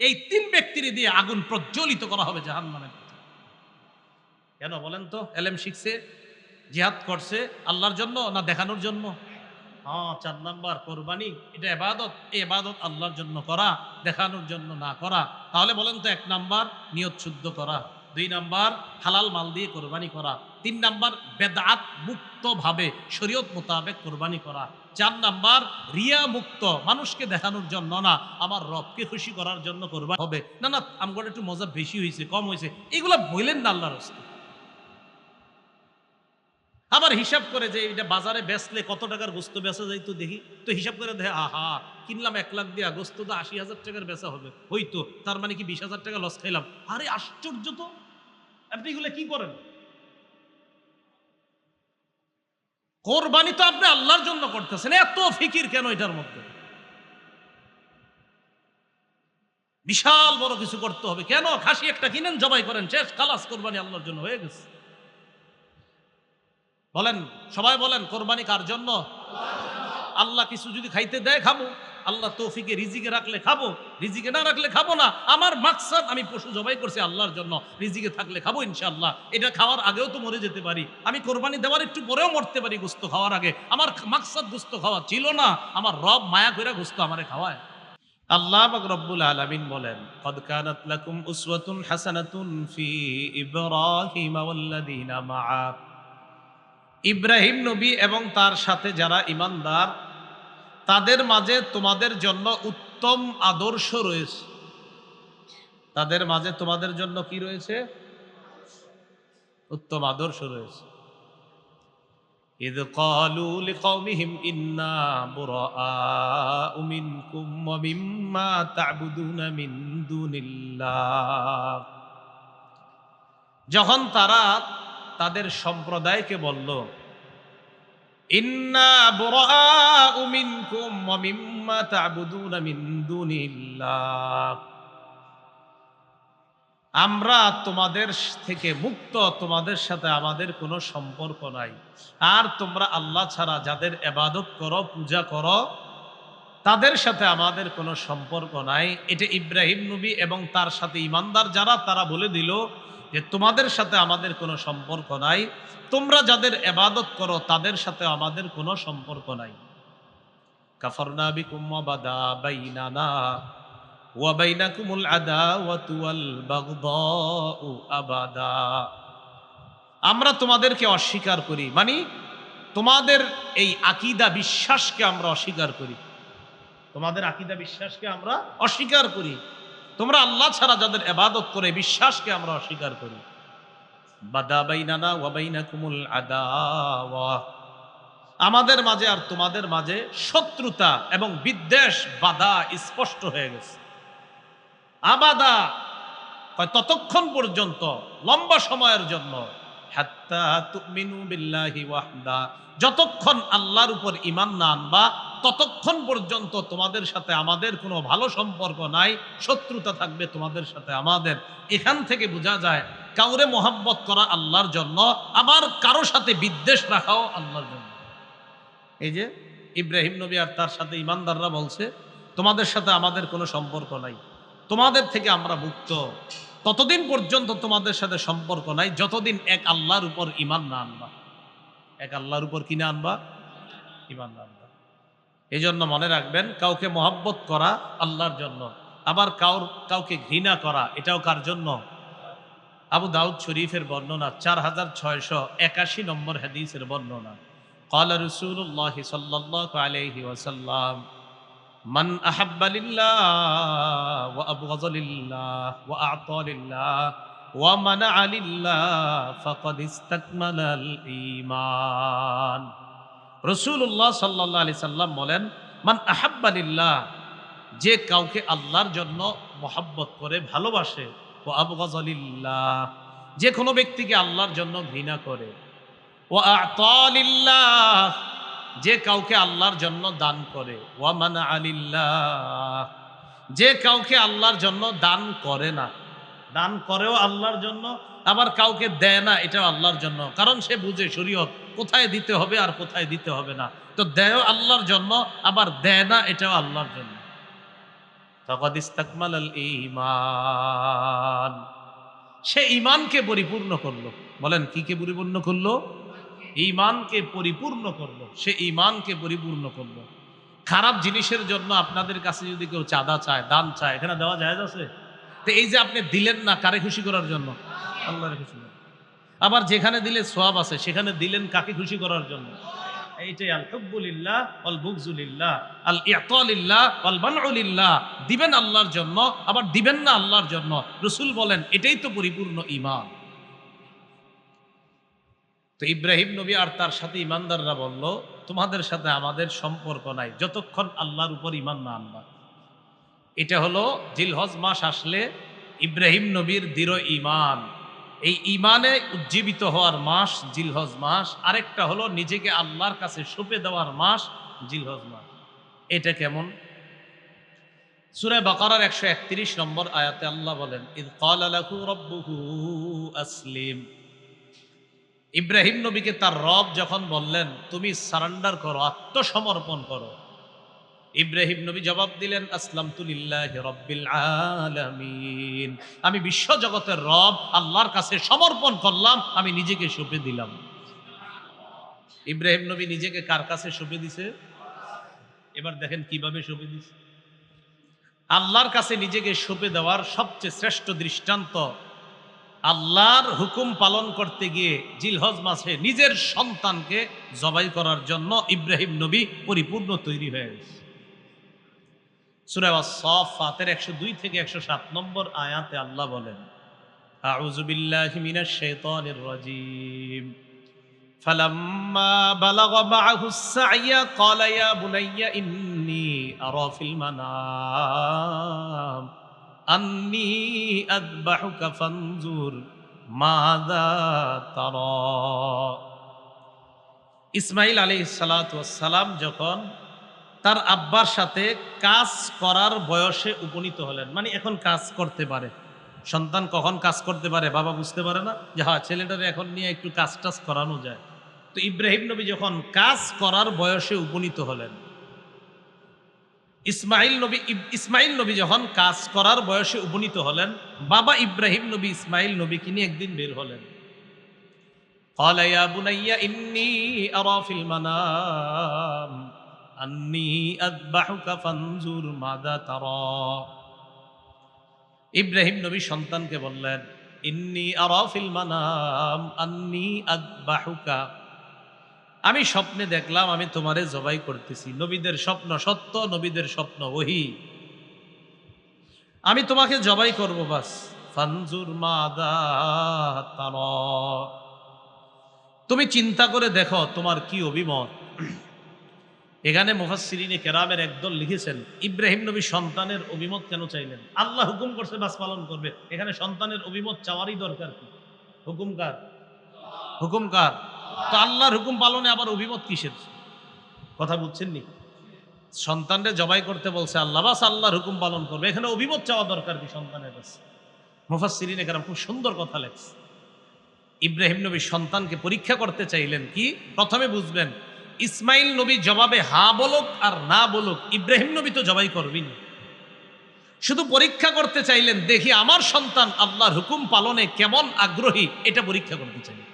এই তিন ব্যক্তির দিয়ে আগুন প্রজ্বলিত করা হবে জাহান্নামের। কেন বলেন তো? এলেম শিখছে, জিহাদ করছে আল্লাহর জন্য না দেখানোর জন্য? হ্যাঁ, 4 নাম্বার কোরবানি, এটা ইবাদত। এই ইবাদত আল্লাহর জন্য করা, দেখানোর জন্য না করা। তাহলে বলেন তো, 1 নাম্বার নিয়ত শুদ্ধ করা, 2 নাম্বার হালাল মাল দিয়ে কোরবানি করা, 3 নাম্বার বেদআত মুক্ত ভাবে শরীয়ত মোতাবেক কোরবানি করা, 4 নাম্বার রিয়া মুক্ত, মানুষকে দেখানোর জন্য না, আমার রবকে খুশি করার জন্য কোরবানি হবে। না না, আমগোটা একটু মজা বেশি হয়েছে, কম হয়েছে, এগুলা বললেন না আল্লাহর রাস্তায়। আবার হিসাব করে যে এটা বাজারে বেচলে কত টাকার গোস্ত বেচা যায় তো দেখি, তো হিসাব করে দেখে আহা, কিনলাম 1 লাখ দিয়া, গোস্ত তো 80,000 টাকার বেচা হবে, হইতো তার মানে কি 20,000 টাকা লস খাইলাম। আরে আশ্চর্য তো, আপনি এগুলো কি করেন? কোরবানি তো আপনি আল্লাহর জন্য করতেছেন, এত ফিকির কেন এটার মধ্যে? বিশাল বড় কিছু করতে হবে কেন? খাসি একটা কিনেন, জবাই করেন, শেষ, খালাস, কোরবানি আল্লাহর জন্য হয়ে গেছে। বলেন, সবাই বলেন, কোরবানি কার জন্য? আল্লাহ কিছু যদি খাইতে দেয় খাবো, আল্লাহ তৌফিকে রিজিকে রাখলে খাবো, রিজিকে না রাখলে খাবো না। আমার মাকসাদ, আমি পশু জবাই করছি আল্লাহর জন্য, রিজিকে থাকলে খাবো ইনশাআল্লাহ। এটা খাওয়ার আগেও তো মরে যেতে পারি, আমি কোরবানি দেওয়ার একটু পরেও মরতে পারি গোস্ত খাওয়ার আগে। আমার মাকসাদ গোস্ত খাওয়া ছিল না, আমার রব মায়া করে গোস্ত আমারে খাওয়ায়। আল্লাহ পাক রব্বুল আলামিন বলেন, কদ কানাত লাকুম উসওয়াতুন হাসানাতুন ফি ইব্রাহিম ওয়াল্লাযিনা মাআ। ইব্রাহিম নবী এবং তার সাথে যারা ঈমানদার, তাদের মাঝে তোমাদের জন্য উত্তম আদর্শ রয়েছে। তাদের মাঝে তোমাদের জন্য কি রয়েছে? উত্তম আদর্শ রয়েছে। ইয ক্বালু লিকওমিহিম ইন্না বুরাআউ মিনকুম ওয়া মিম্মা তা'বুদুনা মিন দুনিল্লাহ। যখন তারা তাদের সম্প্রদায়কে বলল, ইন্না বুরাআউ মিনকুম ওয়া মিম্মা তা'বুদুনা মিন দুনিল্লাহ, আমরা তোমাদের থেকে মুক্ত, তোমাদের সাথে আমাদের কোনো সম্পর্ক নাই। আর তোমরা আল্লাহ ছাড়া যাদের ইবাদত করো, পূজা করো, তাদের সাথে আমাদের কোনো সম্পর্ক নাই। এটা ইব্রাহিম নবী এবং তার সাথে ঈমানদার যারা, তারা বলে দিল যে তোমাদের সাথে আমাদের কোনো সম্পর্ক নাই, তোমরা যাদের ইবাদত করো তাদের সাথে আমাদের কোনো সম্পর্ক নাই। কাফারনা বিকুম ওয়া বাদা বাইনানা ওয়া বাইনাকুমুল আদাওয়াতু ওয়াল বাগদাউ আবাদা। আমরা তোমাদেরকে অস্বীকার করি, মানে তোমাদের এই আকীদা বিশ্বাসকে আমরা অস্বীকার করি, তোমাদের আকীদা বিশ্বাসকে আমরা অস্বীকার করি। তোমরা আল্লাহ ছাড়া যাদের ইবাদত করে, বিশ্বাসকে আমরা অস্বীকার করি। বাদা বাইনানা ওয়া বাইনাকুমুল আদাওয়া, আমাদের মাঝে আর তোমাদের মাঝে শত্রুতা এবং বিদ্বেষ, বাধা স্পষ্ট হয়ে গেছে। আবাদা কয় ততক্ষণ পর্যন্ত, লম্বা সময়ের জন্য, হাত্তা তুমিনু বিল্লাহি ওয়াহদা, যতক্ষণ আল্লাহর উপর ঈমান না আনবা ততক্ষণ পর্যন্ত তোমাদের সাথে আমাদের কোনো ভালো সম্পর্ক নাই, শত্রুতা থাকবে তোমাদের সাথে আমাদের। এখান থেকে বোঝা যায় কাউরে মোহাব্বত করা আল্লাহর জন্য, আবার কারো সাথে বিদ্বেষ রাখাও আল্লাহর জন্য। এই যে ইব্রাহিম নবী আর তার সাথে ঈমানদাররা বলছে, তোমাদের সাথে আমাদের কোনো সম্পর্ক নাই, তোমাদের থেকে আমরা মুক্ত, ততদিন পর্যন্ত তোমাদের সাথে সম্পর্ক নাই যতদিন এক আল্লাহর উপর ঈমান না আনবা। এক আল্লাহর উপর কি না আনবা? ঈমান না আনবা। এই জন্য মনে রাখবেন, কাউকে মহব্বত করা আল্লাহর জন্য, আবার কাউকে ঘৃণা করা এটাও কার জন্য? আবু দাউদ শরীফের বর্ণনা, 4681 নম্বর হাদিসের বর্ণনা। قال رسول الله صلى الله عليه وسلم من أحب لله وأبغض لله وأعطى لله ومنع لله فقد استكمل الإيمان। রাসূলুল্লাহ সাল্লাল্লাহু আলাইহি সাল্লাম বলেন, মান আহাব্বা লিল্লাহ, যে কাউকে আল্লাহর জন্য মহব্বত করে, ভালোবাসে, ও আবগাযা লিল্লাহ, যে কোনো ব্যক্তিকে আল্লাহর জন্য ঘৃণা করে, ও আ'তা লিল্লাহ, যে কাউকে আল্লাহর জন্য দান করে, ওয়া মানা'a লিল্লাহ, যে কাউকে আল্লাহর জন্য দান করে না, দান করেও আল্লাহর জন্য, আবার কাউকে দেয় না, এটাও আল্লাহর জন্য, কারণ সে বুঝে শরীয়ত কোথায় দিতে হবে আর কোথায় দিতে হবে না, তো দেয়ও আল্লাহর জন্য, আবার দেয় না, এটাও আল্লাহর জন্য। ফাকাদ ইস্তাকমালাল ঈমান, সে ঈমানকে পরিপূর্ণ করলো। বলেন কি কে পরিপূর্ণ করলো? ঈমানকে পরিপূর্ণ করলো, সে ঈমানকে পরিপূর্ণ করলো। খারাপ জিনিসের জন্য আপনাদের কাছে যদি কেউ চাঁদা চায়, দান চায়, এখানে দেওয়া জায়েজ আছে? তো এই যে আপনি দিলেন না, কারে খুশি করার জন্য? আল্লাহরে খুশি করার। আবার যেখানে দিলে সওয়াব আছে, সেখানে দিলেন কাকে খুশি করার জন্য? এইটাই আল হুব্বু লিল্লাহ ওয়াল বুগযু লিল্লাহ, আল ইতা লিল্লাহ ওয়াল মানউ লিল্লাহ। দিবেন আল্লাহর জন্য, আবার দিবেন না আল্লাহর জন্য। রাসূল বলেন এটাই তো পরিপূর্ণ ঈমান। তো ইব্রাহিম নবী আর তার সাথে ইমানদাররা বলল, তোমাদের সাথে আমাদের সম্পর্ক নাই যতক্ষণ আল্লাহর উপর ঈমান না আনবা। এটা হলো জিলহজ মাস আসলে ইব্রাহিম নবীর দৃঢ় ঈমান, এই ঈমানে উজ্জীবিত হওয়ার মাস জিলহজ মাস। আরেকটা হলো নিজেকে আল্লাহর কাছে সঁপে দেওয়ার মাস জিলহজ মাস। এটা কেমন? সূরা বাকারার 131 নম্বর আয়াতে আল্লাহ বলেন, ইয ক্বালা লাহু রাব্বুহু আসলিম। ইব্রাহিম নবীকে তার রব যখন বললেন তুমি সারেন্ডার করো, আত্মসমর্পণ করো, ইব্রাহিম নবী জবাব দিলেন, আসলামতু লিল্লাহি রাব্বিল আলামিন, আমি বিশ্ব জগতের রব আল্লাহর কাছে সমর্পণ করলাম, আমি নিজেকে সঁপে দিলাম। ইব্রাহিম নবী নিজেকে কার কাছে সঁপে দিছে? এবার দেখেন কিভাবে সঁপে দিছে। আল্লাহর কাছে নিজেকে সঁপে দেওয়ার সবচেয়ে শ্রেষ্ঠ দৃষ্টান্ত, আল্লাহর হুকুম পালন করতে গিয়ে জিলহজ মাসে নিজের সন্তানকে জবাই করার জন্য ইব্রাহিম নবী পরিপূর্ণ তৈরি হয়ে গেছে। সূরা আস-সাফফাতের 102 থেকে 107 নম্বর আয়াতে আল্লাহ বলেন, আউযু বিল্লাহি মিনাশ শাইতানির রাজীম, ফালাম্মা বালাগা মাআহু আস-সা'য়া ক্বালা ইয়া বুনাইয়া ইন্নী আরা ফিল মানাম আন্নী আযবাহুকা ফানজুর মাযা তারা। ইসমাঈল আলাইহিস সালাতু ওয়াস সালাম যখন তার আব্বার সাথে কাজ করার বয়সে উপনীত হলেন, মানে এখন কাজ করতে পারে। সন্তান কখন কাজ করতে পারে বাবা বুঝতে পারে না, যে হ্যাঁ ছেলেটারে এখন নিয়ে একটু কাজ টাজ করানো যায়। তো ইব্রাহিম নবী যখন কাজ করার বয়সে উপনীত হলেন, ইসমাইল নবী যখন কাজ করার বয়সে উপনীত হলেন, বাবা ইব্রাহিম নবী ইসমাইল নবীকে নিয়ে একদিন বের হলেন। قال يا بني إني أرى في المنام أني أذبحك فانظر ماذا ترى। ইব্রাহিম নবী সন্তানকে বললেন, ইন্নী আরা ফিল মানাম আন্নী আযবাহুকা, আমি স্বপ্নে দেখলাম আমি তোমারে জবাই করতেছি। নবীদের স্বপ্ন সত্য, নবীদের স্বপ্ন ওহী। আমি তোমাকে জবাই করব বাস। ফানজুর মাযা তারা, তুমি চিন্তা করে দেখো তোমার কি অভিমত। এখানে মুফাসসিরিনে কেরামের একদল লিখেছেন, ইব্রাহিম নবী সন্তানের অভিমত কেন চাইলেন? আল্লাহ হুকুম করছে বাস পালন করবে, এখানে সন্তানের অভিমত চাওয়ারই দরকার কি? হুকুম কার? হুকুম কার? তো আল্লাহর হুকুম পালনে আবার অভিমত কিসের? কথা বুঝছেন নি? সন্তানরে জবাই করতে বলছে আল্লাহ, বাস আল্লাহর হুকুম পালন করবে, এখানে অভিমত চাওয়া দরকার কি সন্তানের কাছে? মুফাসসিরিনে কেরাম খুব সুন্দর কথা লেখছে। ইব্রাহিম নবী সন্তানকে পরীক্ষা করতে চাইলেন কি? প্রথমে বুঝবেন, ইসমাইল নবী জবাবে হা বলুক আর না বলুক, ইব্রাহিম নবী তো জবাই করবেন। শুধু পরীক্ষা করতে চাইলেন, দেখি আমার সন্তান আল্লাহর হুকুম পালনে কেমন আগ্রহী, এটা পরীক্ষা করতে চাইলেন।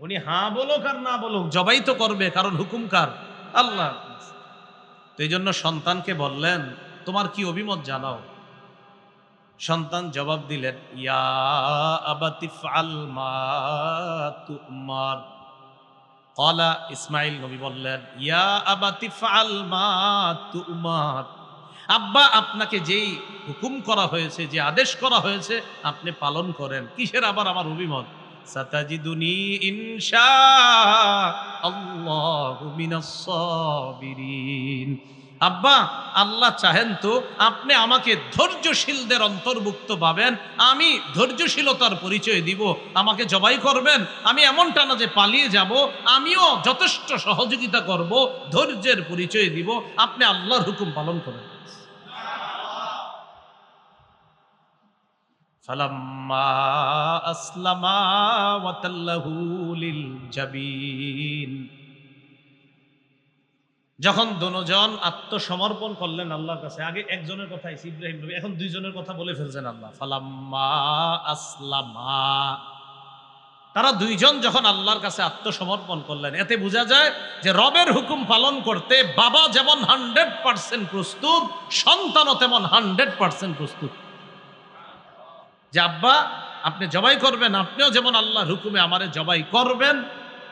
উনি হা বলুক আর না বলুক জবাই তো করবে, কারণ হুকুম কার? আল্লাহ। তো এই জন্য সন্তানকে বললেন, তোমার কি অভিমত জানাও। সন্তান জবাব দিলেন, ইয়া আবাতি ফাল মা তুমার। ক্বালা, ইসমাইল নবী বললেন, ইয়া আবাতি ফাল মা তুমার, আব্বা আপনাকে যেই হুকুম করা হয়েছে, যে আদেশ করা হয়েছে আপনি পালন করেন। কিসের আবার আমার অভিমত? সাতাজিদুনি ইনশাআল্লাহু মিনাস সাবিরিন। আব্বা আল্লাহ চাহেন তো আপনি আমাকে ধৈর্যশীলদের অন্তর্ভুক্ত পাবেন, আমি ধৈর্যশীলতার পরিচয় দিব। আমাকে জবাই করবেন, আমি এমনটা না যে পালিয়ে যাব, আমিও যথেষ্ট সহযোগিতা করব, ধৈর্যের পরিচয় দিব। আপনি আল্লাহর হুকুম পালন করেন। ফালাম্মা আসলামা ওয়াতাল্লাহু লিল জাবিন, যখন দুজন আত্মসমর্পণ করলেন আল্লাহর কাছে, আগে একজনের কথা ইব্রাহিম নবী, এখন দুইজনের কথা বলে ফেলছেন আল্লাহ। ফালাম্মা আসলামা, তারা দুইজন যখন আল্লাহর কাছে আত্মসমর্পণ করলেন, এতে বোঝা যায় যে রবের হুকুম পালন করতে বাবা যেমন 100% প্রস্তুত, সন্তানও তেমন 100% প্রস্তুত। যে আব্বা আপনি জবাই করবেন, আপনিও যেমন আল্লাহর হুকুমে আমারে জবাই করবেন,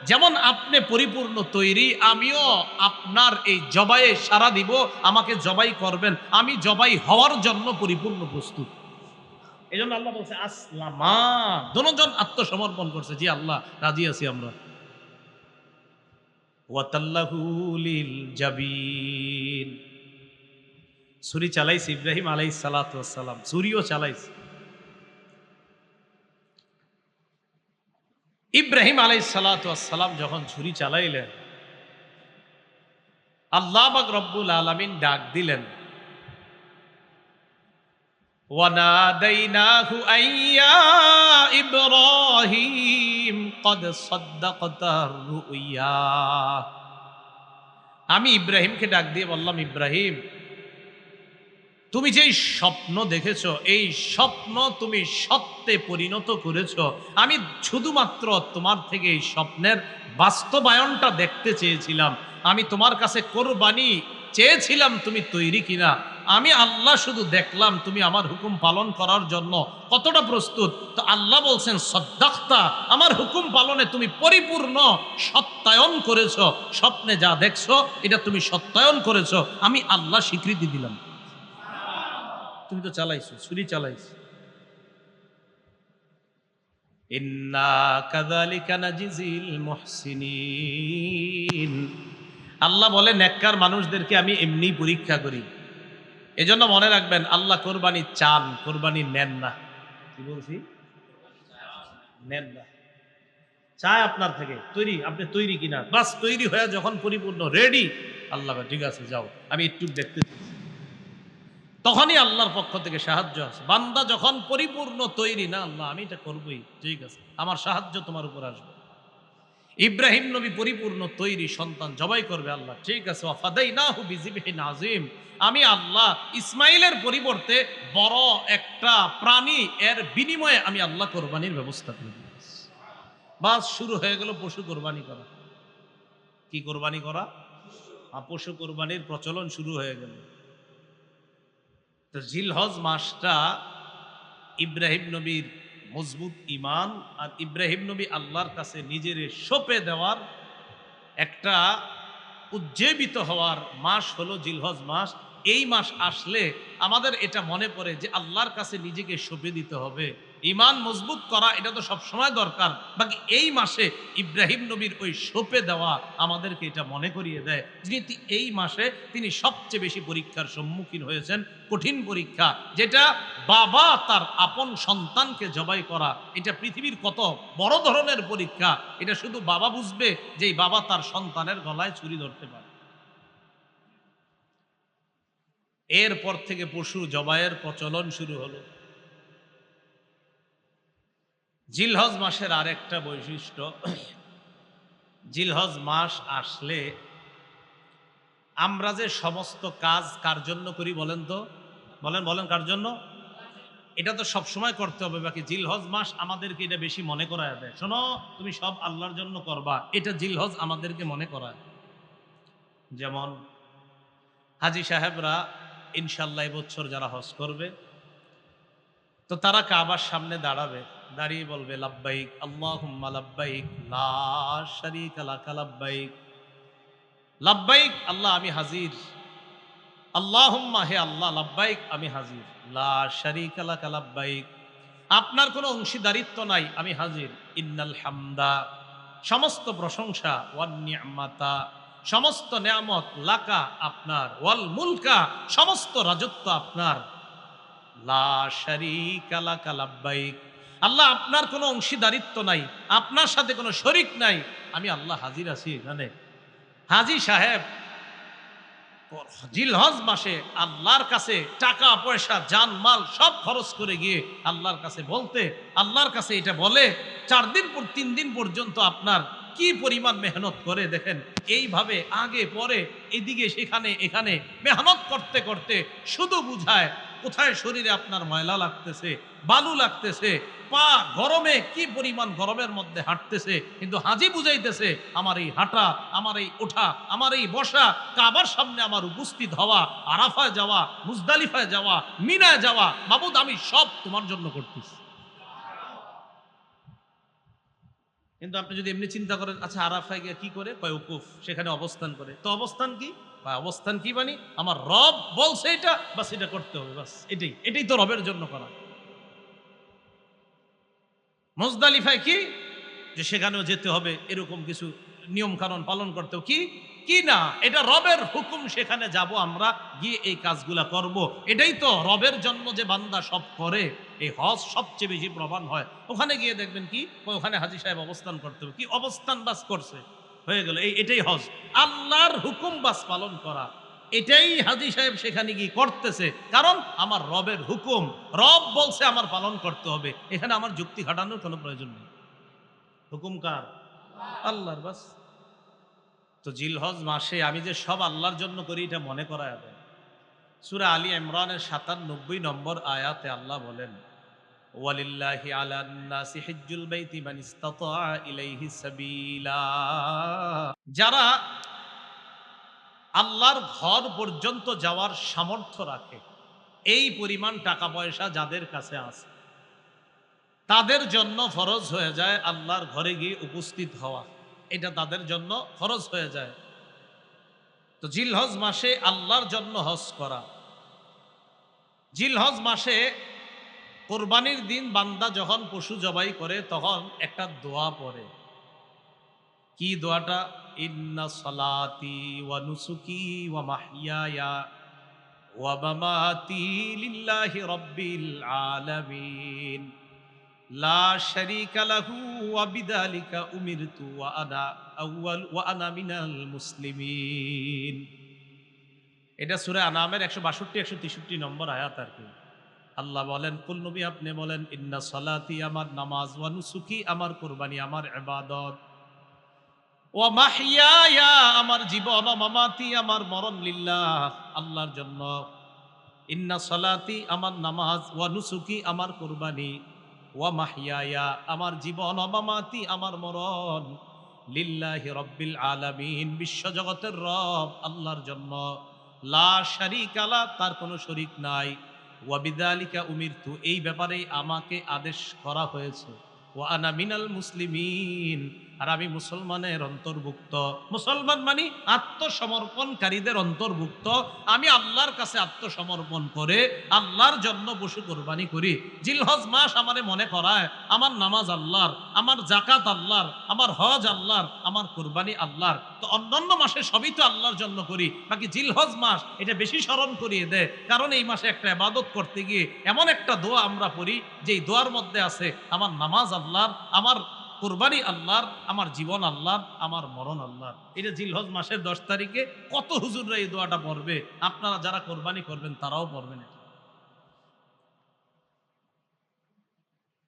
যেমন আপনি পরিপূর্ণ তৈরি, আমিও আপনার এই জবাইয়ে সাড়া দিব, আমাকে জবাই করবেন, আমি জবাই হওয়ার জন্য পরিপূর্ণ প্রস্তুত। এই জন্য আল্লাহ বলছে আসলামা, দুজন আত্মসমর্পণ করছে, জি আল্লাহ রাজি আছি আমরা। ওয়াতাল্লাহু লিল জাবিন, ছুরি চালাইছে ইব্রাহিম আলাইহিস সালাতু ওয়াস সালাম, ছুরিও চালাইছে। ইব্রাহিম আলাইহিস সালাতু ওয়াস সালাম যখন ছুরি চালাইলেন, আল্লাহ পাক রব্বুল আলামিন ডাক দিলেন, ওয়ানাদাইনাহু আইয়া ইব্রাহিম ক্বাদ সাদ্দাকতার রুইয়া। আমি ইব্রাহিমকে ডাক দিয়ে বললাম, ইব্রাহিম তুমি যেই স্বপ্ন দেখেছো, এই স্বপ্ন তুমি সত্যে পরিণত করেছো। আমি শুধুমাত্র তোমার থেকে এই স্বপ্নের বাস্তবায়নটা দেখতে চেয়েছিলাম। আমি তোমার কাছে কোরবানি চেয়েছিলাম, তুমি তৈরি কিনা। আমি আল্লাহ শুধু দেখলাম তুমি আমার হুকুম পালন করার জন্য কতটা প্রস্তুত। তো আল্লাহ বলছেন সদ্দাক্তা, আমার হুকুম পালনে তুমি পরিপূর্ণ সত্যায়ন করেছো। স্বপ্নে যা দেখছো এটা তুমি সত্যায়ন করেছো, আমি আল্লাহ স্বীকৃতি দিলাম। তুমি তো চালাইছো, ছুরি চালাইছো। ইন্না কাযালিকা নাজিজিল মুহসিনিন, আল্লাহ বলে নেককার মানুষদেরকে আমি এমনি পরীক্ষা করি। এজন্য মনে রাখবেন, আল্লাহ কোরবানি চান, কোরবানি নেন না। কি বলছি? নেন না, চায় আপনার থেকে তৈরি, আপনি তৈরি কিনা। বাস তৈরি হয়ে যখন পরিপূর্ণ রেডি, আল্লাহ ঠিক আছে যাও, আমি একটু দেখতে, তখনই আল্লাহর পক্ষ থেকে সাহায্য আছে। বান্দা যখন পরিপূর্ণ তৈরি না, আল্লাহ আমি এটা করবই, ঠিক আছে আমার সাহায্য তোমার উপর আসবে। ইব্রাহিম নবী পরিপূর্ণ তৈরি, সন্তান জবাই করবে, আল্লাহ ঠিক আছে ওয়াফাদাইনাহু বিযিবহিন আযীম, আমি আল্লাহ ইসমাইলের পরিবর্তে বড় একটা প্রাণী এর বিনিময়ে আমি আল্লাহ কোরবানির ব্যবস্থা করব। বাস শুরু হয়ে গেল পশু কোরবানি করা। কি কোরবানি করা? পশু কোরবানির প্রচলন শুরু হয়ে গেল। তো জিলহজ মাসটা ইব্রাহিম নবীর মজবুত ইমান আর ইব্রাহিম নবী আল্লাহর কাছে নিজের সঁপে দেওয়ার একটা উজ্জীবিত হওয়ার মাস হলো জিলহজ মাস। এই মাস আসলে আমাদের এটা মনে পড়ে যে আল্লাহর কাছে নিজেকে সঁপে দিতে হবে, ইমান মজবুত করা এটা তো সব সময় দরকার। বাকি এই মাসে ইব্রাহিম নবীর ওই সঁপে দেওয়া আমাদেরকে এটা মনে করিয়ে দেয়, যিনি এই মাসে তিনি সবচেয়ে বেশি পরীক্ষার সম্মুখীন হয়েছেন। কঠিন পরীক্ষা, যেটা বাবা তার আপন সন্তানকে জবাই করা, এটা পৃথিবীর কত বড় ধরনের পরীক্ষা, এটা শুধু বাবা বুঝবে, যেই বাবা তার সন্তানের গলায় ছুরি ধরতে পারে। এরপর থেকে পশু জবাইয়ের প্রচলন শুরু হলো। জিলহজ মাসের আরেকটা বৈশিষ্ট্য, জিলহজ মাস আসলে আমরা যে সমস্ত কাজ কার জন্য করি বলেন তো, বলেন বলেন কার জন্য? এটা তো সব সময় করতে হবে, বাকি জিলহজ মাস আমাদেরকে এটা বেশি মনে করায় দেয়, শোনো তুমি সব আল্লাহর জন্য করবা, এটা জিলহজ আমাদেরকে মনে করায়। যেমন হাজি সাহেবরা ইনশাল্লাহ এবছর যারা হজ করবে, তো তারা কাবার সামনে দাঁড়াবে, দাঁড়িয়ে বলবে লাব্বাইক আল্লাহুম্মা লাব্বাইক লা শারীকা লাকা লাব্বাইক, লাব্বাইক আল্লাহ আমি হাজির, আল্লাহুম্মা হে আল্লাহ লাব্বাইক আমি হাজির, লা শারীকা লাকা লাব্বাইক আপনার কোনো অংশীদারিত্ব নাই, আমি হাজির, ইন্নাল হামদা সমস্ত প্রশংসা, ওয়ান নি'মাতা সমস্ত নিয়ামত, লাকা আপনার, ওয়াল মুলকা সমস্ত রাজত্ব আপনার, লা শারীকা লাকা লাব্বাইক আল্লাহ আপনার কোনো অংশীদারিত্ব নাই, আপনার সাথে কোনো শরিক নাই, আমি আল্লাহ হাজির আছি এখানে। হাজি সাহেব জিলহজ মাসে আল্লাহর কাছে টাকা পয়সা জানমাল সব খরচ করে গিয়ে আল্লাহর কাছে বলতে, আল্লাহর কাছে এটা বলে 4 দিন পর 3 দিন পর্যন্ত আপনার কি পরিমাণ মেহনত করে দেখেন, এইভাবে আগে পরে এদিকে সেখানে এখানে মেহনত করতে করতে শুধু বুঝায় কোথায় শরীরে আপনার ময়লা লাগতেছে, বালু লাগতেছে, পা গরমে কি পরিমাণ গরমের মধ্যে হাঁটতেছে, কিন্তু হাজি বুঝাইতেছে আমার এই হাঁটা, আমার এই ওঠা, আমার এই বসা, কাবার সামনে আমার উপস্থিত হওয়া, আরাফায় যাওয়া, মুজদালিফায় যাওয়া, মিনায় যাওয়া, মাবুদ আমি সব তোমার জন্য করতেছি। কিন্তু আপনি যদি এমনি চিন্তা করেন, আচ্ছা আরাফায় গিয়ে কি করে, কয় উকুফ, সেখানে অবস্থান করে, তো অবস্থান কি বা অবস্থান কি মানে আমার রব বলছে এটা, বাস এটা করতে হবে, বাস এটাই এটাই তো রবের জন্য করা। মুজদালিফায় কি, যে সেখানেও যেতে হবে, এরকম কিছু নিয়ম কানুন পালন করতে হবে, কি কি না, এটা রবের হুকুম, সেখানে যাব আমরা, গিয়ে এই কাজগুলা করব। এটাই তো রবের জন্য যে বান্দা সব করে, এই হজ সবচেয়ে বেশি প্রমাণ হয়। ওখানে গিয়ে দেখবেন কি, ওখানে হাজী সাহেব অবস্থান করতে হবে, কি অবস্থান বাস করছে, হয়ে গেল, এটাই হজ, আল্লাহর হুকুম বাস পালন করা। এটাই হাজী সাহেব সেখানে গিয়ে করতেছে, কারণ আমার রবের হুকুম, রব বলছে আমার পালন করতে হবে, এখানে আমার যুক্তি খাটানোর কোনো প্রয়োজন নেই। হুকুম কার? আল্লাহর, বাস। তো জিলহজ মাসে আমি যে সব আল্লাহর জন্য করি এটা মনে করায় দেয়। সূরা আলী ইমরানের ৯৭ নম্বর আয়াতে আল্লাহ বলেন, ওয়ালিল্লাহি আলান নাসি হিজ্জুল বাইতি মান ইসতাতা ইলাইহি সাবিলা। যারা আল্লাহর ঘর পর্যন্ত যাওয়ার সামর্থ্য রাখে, এই পরিমাণ টাকা পয়সা যাদের কাছে আছে, তাদের জন্য ফরজ হয়ে যায় আল্লাহর ঘরে গিয়ে উপস্থিত হওয়া, এটা তাদের জন্য ফরজ হয়ে যায়। তো জিলহজ মাসে আল্লাহর জন্য হজ করা। জিলহজ মাসে কোরবানির দিন বান্দা যখন পশু জবাই করে তখন একটা দোয়া পড়ে। কি দোয়াটা? ইন্না সলাতি ওয়া নুসুকি ওয়া মাহইয়ায়া ওয়া মামাতি লিল্লাহি রাব্বিল আলামিন লা শারীকা লাহু ওয়া বিযালিকা উমিরতু ওয়া আনা মিনাল মুসলিমিন। এটা সূরা আনামের ১৬২ ১৬৩ নম্বর আয়াত আর কি। আল্লাহ বলেন, কুল নবী আপনি বলেন, ইন্না সলাতি আমার নামাজ, ওয়া নুসুকি আমার কুরবানি, আমার ইবাদত, ওয়া মাহইয়ায়া আমার জীবন, ওয়া মামাতি আমার মরণ, লিল্লাহ আল্লাহর জন্য। ইন্না সলাতি আমার নামাজ, ওয়া নুসুকি আমার কুরবানি, ওয়া মাহইয়ায়া আমার জীবন, ওয়া মামাতি আমার মরণ, লিল্লাহি রাব্বিল আলামিন বিশ্বজগতের রব আল্লাহর জন্য। লা শারীকা লা তার কোনো শরীক নাই। ওয়া বিযালিকা উমিরতু এই ব্যাপারেই আমাকে আদেশ করা হয়েছে। ওয়া আনা মিনাল মুসলিমিন আর আমি মুসলমানের অন্তর্ভুক্ত। মুসলমান মানে আত্মসমর্পণকারীদের অন্তর্ভুক্ত। আমি আল্লাহর কাছে আত্মসমর্পণ করে আল্লাহর জন্য পশু কোরবানি করি। জিলহজ মাস আমারে মনে করায় আমার নামাজ আল্লাহর, আমার জাকাত আল্লাহর, আমার হজ আল্লাহর, আমার কোরবানি আল্লাহর। তো অন্যান্য মাসে সবই তো আল্লাহর জন্য করি, বাকি জিলহজ মাস এটা বেশি স্মরণ করিয়ে দেয়, কারণ এই মাসে একটা ইবাদত করতে গিয়ে এমন একটা দোয়া আমরা পড়ি, যেই দোয়ার মধ্যে আছে আমার নামাজ আল্লাহর, আমার কোরবানি আল্লাহর, আমার জীবন আল্লাহর, আমার মরণ আল্লাহর। এটা জিলহজ মাসের ১০ তারিখে কত হুজুররা এই দোয়াটা পড়বে, আপনারা যারা কোরবানি করবেন তারাও পড়বেন। এটা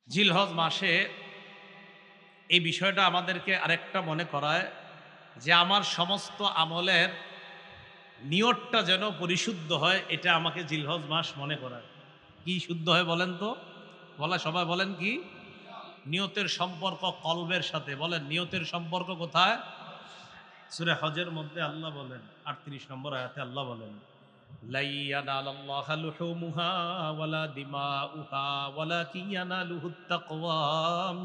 জিলহজ মাসে এই বিষয়টা আমাদেরকে আরেকটা মনে করায় যে আমার সমস্ত আমলের নিয়তটা যেন পরিশুদ্ধ হয়, এটা আমাকে জিলহজ মাস মনে করায়। কি শুদ্ধ হয় বলেন তো? বলা সবাই বলেন কি? নিয়তের সম্পর্ক কলবের সাথে। বলেন নিয়তের সম্পর্ক কোথায়? সূরা হজের মধ্যে আল্লাহ বলেন, ৩৮ নম্বর আয়াতে আল্লাহ বলেন, লাই ইয়ানালাল্লাহা লুহুমুহা ওয়ালা দিমাউহা ওয়ালাকিন ইয়ানালুহুত তাকওয়া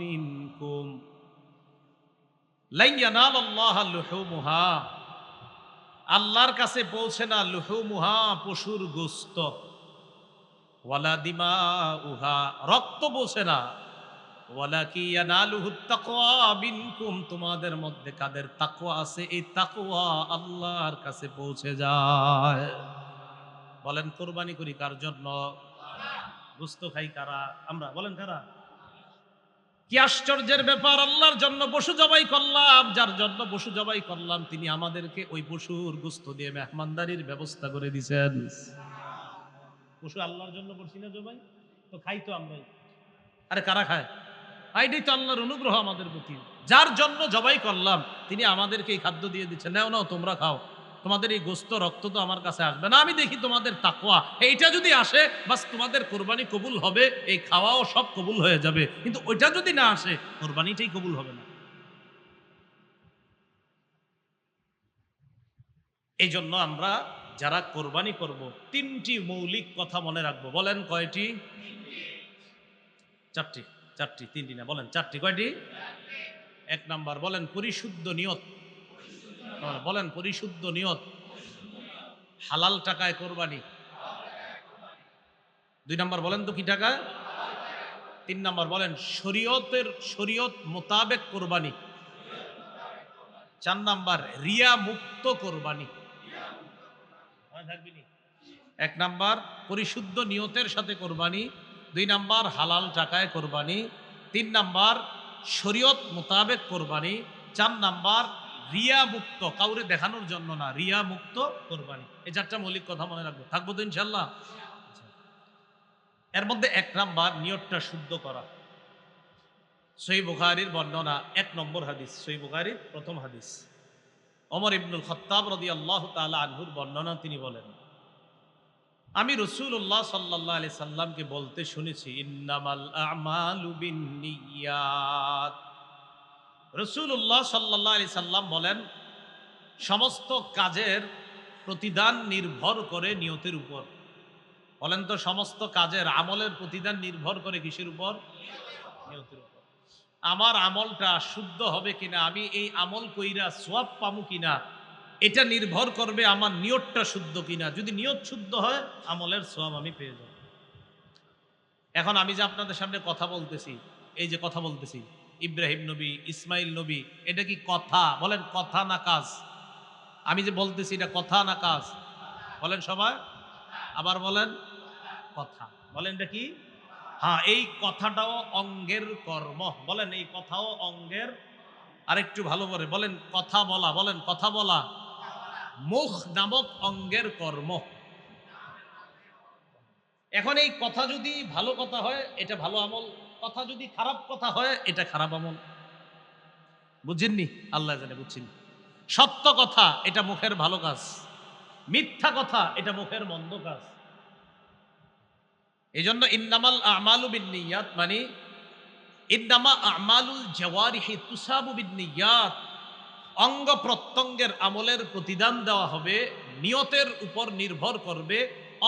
মিনকুম। লাই ইয়ানালাল্লাহা লুহুমুহা আল্লাহর কাছে পৌঁছে না লুহুমুহা পশুর গোশত, ওয়ালা দিমাউহা রক্ত পৌঁছে না, ওয়ালাকিন ইয়ানালুহুত তাকওয়া মিনকুম তোমাদের মধ্যে কাদের তাকওয়া আছে এই তাকওয়া আল্লাহর কাছে পৌঁছে যায়। বলেন কোরবানি করি কার জন্য? গোশত খাই কারা? আমরা। বলেন কারা? কি আশ্চর্যের ব্যাপার, আল্লাহর জন্য পশু জবাই করলাম, যার জন্য পশু জবাই করলাম তিনি আমাদেরকে ওই পশুর গোশত দিয়ে মেহমানদারির ব্যবস্থা করে দিয়েছেন। পশু আল্লাহর জন্য করছি না জবাই, তো খাই তো আমরাই। আরে কারা খায়? এইটাই তো আল্লাহর অনুগ্রহ আমাদের প্রতি। যার জন্য জবাই করলাম তিনি আমাদেরকে এই খাদ্য দিয়ে দিচ্ছেন, নাও নাও তোমরা খাও, তোমাদের এই গোস্ত রক্ত তো আমার কাছে আসবে না, আমি দেখি তোমাদের তাকওয়া এইটা যদি আসে বাস তোমাদের কোরবানি কবুল হবে, এই খাওয়াও সব কবুল হয়ে যাবে। কিন্তু ওইটা যদি না আসে কোরবানিটাই কবুল হবে না। এই জন্য আমরা যারা কোরবানি করব তিনটি মৌলিক কথা মনে রাখবো। বলেন কয়টি? চারটি। চারটি, তিনটি না, বলেন চারটি। কয়টি? এক নাম্বার বলেন পরিশুদ্ধ নিয়ত। বলেন পরিশুদ্ধ নিয়ত, হালাল টাকায় কোরবানি। দুই নাম্বার বলেন তো কি টাকা? তিন নাম্বার বলেন শরীয়ত মোতাবেক কোরবানি। চার নাম্বার রিয়া মুক্ত কোরবানি। এক নাম্বার পরিশুদ্ধ নিয়তের সাথে কোরবানি, দুই নাম্বার হালাল টাকায় কোরবানি, তিন নাম্বার শরীয়ত মোতাবেক কোরবানি, চার নাম্বার রিয়া মুক্ত, কাউরে দেখানোর জন্য না, রিয়া মুক্ত কোরবানি। এই চারটা মৌলিক কথা মনে রাখবো, থাকবো তো ইনশাল্লাহ। এর মধ্যে এক নাম্বার নিয়তটা শুদ্ধ করা। সহিহ বুখারীর বর্ণনা, এক নম্বর হাদিস, সহিহ বুখারীর প্রথম হাদিস, ওমর ইবনুল খাত্তাব রাদিয়াল্লাহু তাআলা আনহুর বর্ণনা। তিনি বলেন, আমি রাসূলুল্লাহ সাল্লাল্লাহু আলাইহি সাল্লামকে বলতে শুনেছি, ইন্নামাল আ'মালু বিন্নিয়াত। রাসূলুল্লাহ সাল্লাল্লাহু আলাইহি সাল্লাম বলেন, সমস্ত কাজের প্রতিদান নির্ভর করে নিয়তের উপর। বলেন তো, সমস্ত কাজের আমলের প্রতিদান নির্ভর করে কিসের উপর? নিয়তের উপর। আমার আমলটা শুদ্ধ হবে কিনা, আমি এই আমল কইরা সওয়াব পামু কিনা, এটা নির্ভর করবে আমার নিয়তটা শুদ্ধ কিনা। যদি নিয়ত শুদ্ধ হয় আমলের সওয়াব আমি পেয়ে যাব। এখন আমি যে আপনাদের সামনে কথা বলতেছি, এই যে কথা বলতেছি, ইব্রাহিম নবী, ইসমাইল নবী, এটা কি কথা? বলেন কথা না কাজ? আমি যে বলতেছি এটা কথা না কাজ? বলেন সবাই, আবার বলেন কথা। বলেন এটা কি? হ্যাঁ, এই কথাটাও অঙ্গের কর্ম। বলেন এই কথাও অঙ্গের। আরেকটু ভালো করে বলেন কথা বলা। বলেন কথা বলা মুখ নামক অঙ্গের কর্ম। এখন এই কথা যদি ভালো কথা হয় এটা ভালো আমল, কথা যদি খারাপ কথা হয় এটা খারাপ আমল। বুঝেননি? আল্লাহ জানে বুঝছেন। সত্য কথা এটা মুখের ভালো কাজ, মিথ্যা কথা এটা মুখের মন্দ কাজ। এই জন্য ইন্নামাল আমালু বিন্নিয়াত, মানে ইন্নামা আমালুল জাওয়ারিহি তুসাবু বিন্নিয়াত, অঙ্গ প্রত্যঙ্গের আমলের প্রতিদান দেওয়া হবে, নিয়তের উপর নির্ভর করবে।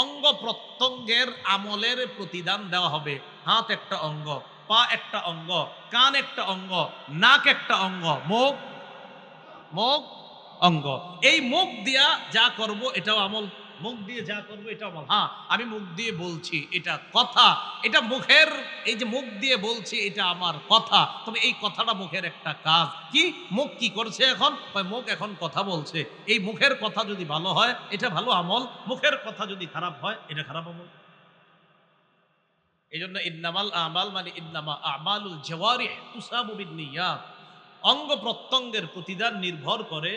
অঙ্গ প্রত্যঙ্গের আমলের প্রতিদান দেওয়া হবে। হাত একটা অঙ্গ, পা একটা অঙ্গ, কান একটা অঙ্গ, নাক একটা অঙ্গ, মুখ মুখ অঙ্গ। এই মুখ দিয়া যা করব এটাও আমল, মুখ দিয়ে যা করবো এটা আমল। হ্যাঁ, আমি মুখ দিয়ে বলছি এটা কথা, এটা মুখের, এই যে মুখ দিয়ে বলছি এটা আমার কথা, তবে এই কথাটা মুখের একটা কাজ। কি মুখ কি করছে এখন? মুখ এখন কথা বলছে। এই মুখের কথা যদি ভালো হয় এটা ভালো আমল, মুখের কথা যদি খারাপ হয় এটা খারাপ আমল। এই জন্য ইন্নামাল আমাল মানে ইন্নামা আমালুল জাওয়ারিহ তুসাবু বিন্নিয়াত, অঙ্গ প্রত্যঙ্গের প্রতিদান নির্ভর করে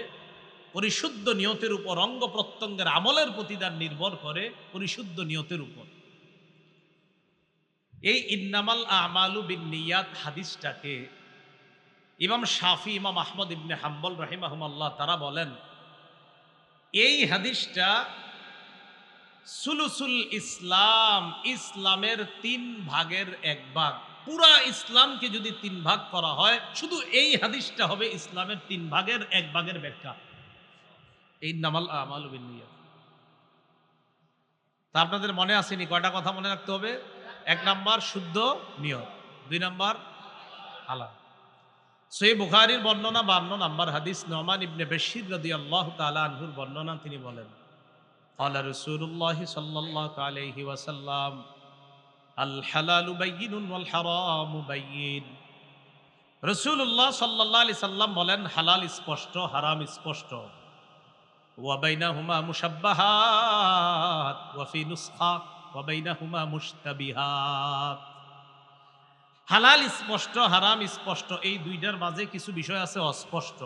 পরিশুদ্ধ নিয়তের উপর। অঙ্গ প্রত্যঙ্গের আমলের প্রতিদান নির্ভর করে পরিশুদ্ধ নিয়তের উপর। এই ইন্নামাল আমালু বিন্নিয়াত হাদিসটাকে ইমাম শাফি, ইমাম আহমদ ইবনে হাম্বল রাহিমাহুমাল্লাহ তারা বলেন, এই হাদিসটা সুলুসুল ইসলাম, ইসলামের ৩ ভাগের ১ ভাগ। পুরা ইসলামকে যদি ৩ ভাগ করা হয়, শুধু এই হাদিসটা হবে ইসলামের ৩ ভাগের ১ ভাগের ব্যাখ্যা। ইন্নামাল আমালু বিন্নিয়াত। তা আপনাদের মনে আসেনি? কয়টা কথা মনে রাখতে হবে? ১ নাম্বার শুদ্ধ নিয়ত, ২ নাম্বার হালাল। সহিহ বুখারীর বর্ণনা ৫২ নাম্বার হাদিস, নোমান ইবনে বাশীর রাদিয়াল্লাহু তাআলা আনহুর বর্ণনা। তিনি বলেন, ক্বালা রাসূলুল্লাহ সাল্লাল্লাহু আলাইহি ওয়াসাল্লাম, আল হালালু বায়্যিনুন ওয়াল হারামু বায়্যিন। রাসূলুল্লাহ সাল্লাল্লাহু আলাইহি সাল্লাম বলেন, হালাল স্পষ্ট, হারাম স্পষ্ট। ওয়া বাইনাহুমা মুশাব্বাহাত ওয়া ফি নুসখা ওয়া বাইনাহুমা মুশতাবিহাত। হালাল স্পষ্ট, হারাম স্পষ্ট, এই দুইটার মাঝে কিছু বিষয় আছে অস্পষ্ট।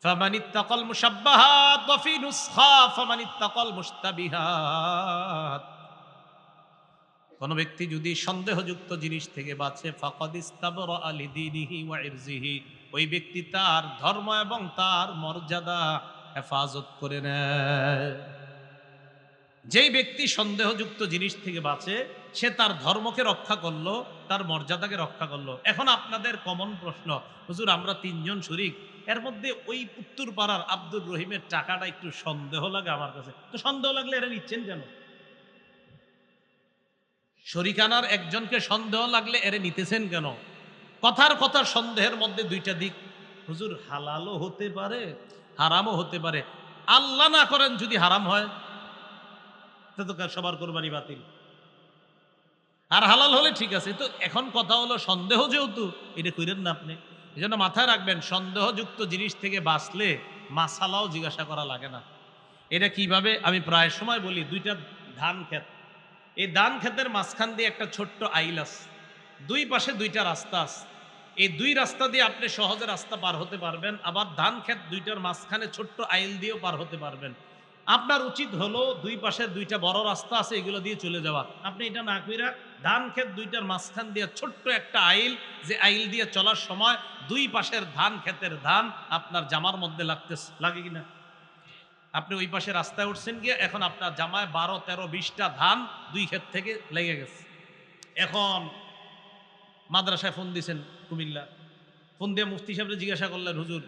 ফামানিত্তাকাল মুশাব্বাহাত ওয়া ফি নুসখা ফামানিত্তাকাল মুশতাবিহাত। কোন ব্যক্তি যদি সন্দেহযুক্ত জিনিস থেকে বাঁচে ফাকাদ ইস্তাবরা লিদীনিহি ওয়া ইরজিহি, ওই ব্যক্তি তার ধর্ম এবং তার মর্যাদা হেফাজত করে নেয়। যেই ব্যক্তি সন্দেহযুক্ত জিনিস থেকে বাঁচে সে তার ধর্মকে রক্ষা করলো, তার মর্যাদাকে রক্ষা করলো। এখন আপনাদের কমন প্রশ্ন, হুজুর আমরা তিনজন শরিক, এর মধ্যে ওই উত্তর পাড়ার আব্দুর রহিমের টাকাটা একটু সন্দেহ লাগে আমার কাছে, তো সন্দেহ লাগলে এরা নিচ্ছেন কেন? শরিকানার একজনকে সন্দেহ লাগলে এরে নিতেছেন কেন? কথার কথার সন্দেহের মধ্যে দুইটা দিক, হুজুর হালালও হতে পারে হারামও হতে পারে। আল্লাহ না করেন যদি হারাম হয় তো সবার কোরবানি বাতিল, আর হালাল হলে ঠিক আছে। তো এখন কথা হলো সন্দেহ যেহেতু, এটা কইরেন না আপনি। এই জন্য মাথায় রাখবেন, সন্দেহযুক্ত জিনিস থেকে বাঁচলে মাসালাও জিজ্ঞাসা করা লাগে না। এটা কিভাবে আমি প্রায় সময় বলি, দুইটা ধান ক্ষেত, এই ধান ক্ষেতের মাঝখান দিয়ে একটা ছোট্ট আইল আছে, দুই পাশে দুইটা রাস্তা আছে। এই দুই রাস্তা দিয়ে আপনি সহজে রাস্তা পার হতে পারবেন, আবার ধান ক্ষেত দুইটার মাঝখানে ছোট্ট আইল দিয়েও পার হতে পারবেন। আপনার উচিত হলো দুই পাশে দুইটা বড় রাস্তা আছে এগুলো দিয়ে চলে যাওয়া, আপনি এটা না কইরা ধান ক্ষেত দুইটার মাঝখান দিয়ে ছোট্ট একটা আইল, যে আইল দিয়ে চলার সময় দুই পাশের ধান ক্ষেতের ধান আপনার জামার মধ্যে লাগতেছে, লাগে কিনা? আপনি ওই পাশে রাস্তায় উঠছেন গিয়ে, এখন আপনার জামায় 12, 13, 20টা ধান দুই ক্ষেত থেকে লেগে গেছে। এখন মাদ্রাসায় ফোন দিয়েছেন কুমিল্লা, ফোন দিয়ে মুফতি সাহেবরে জিজ্ঞাসা করলেন, হুজুর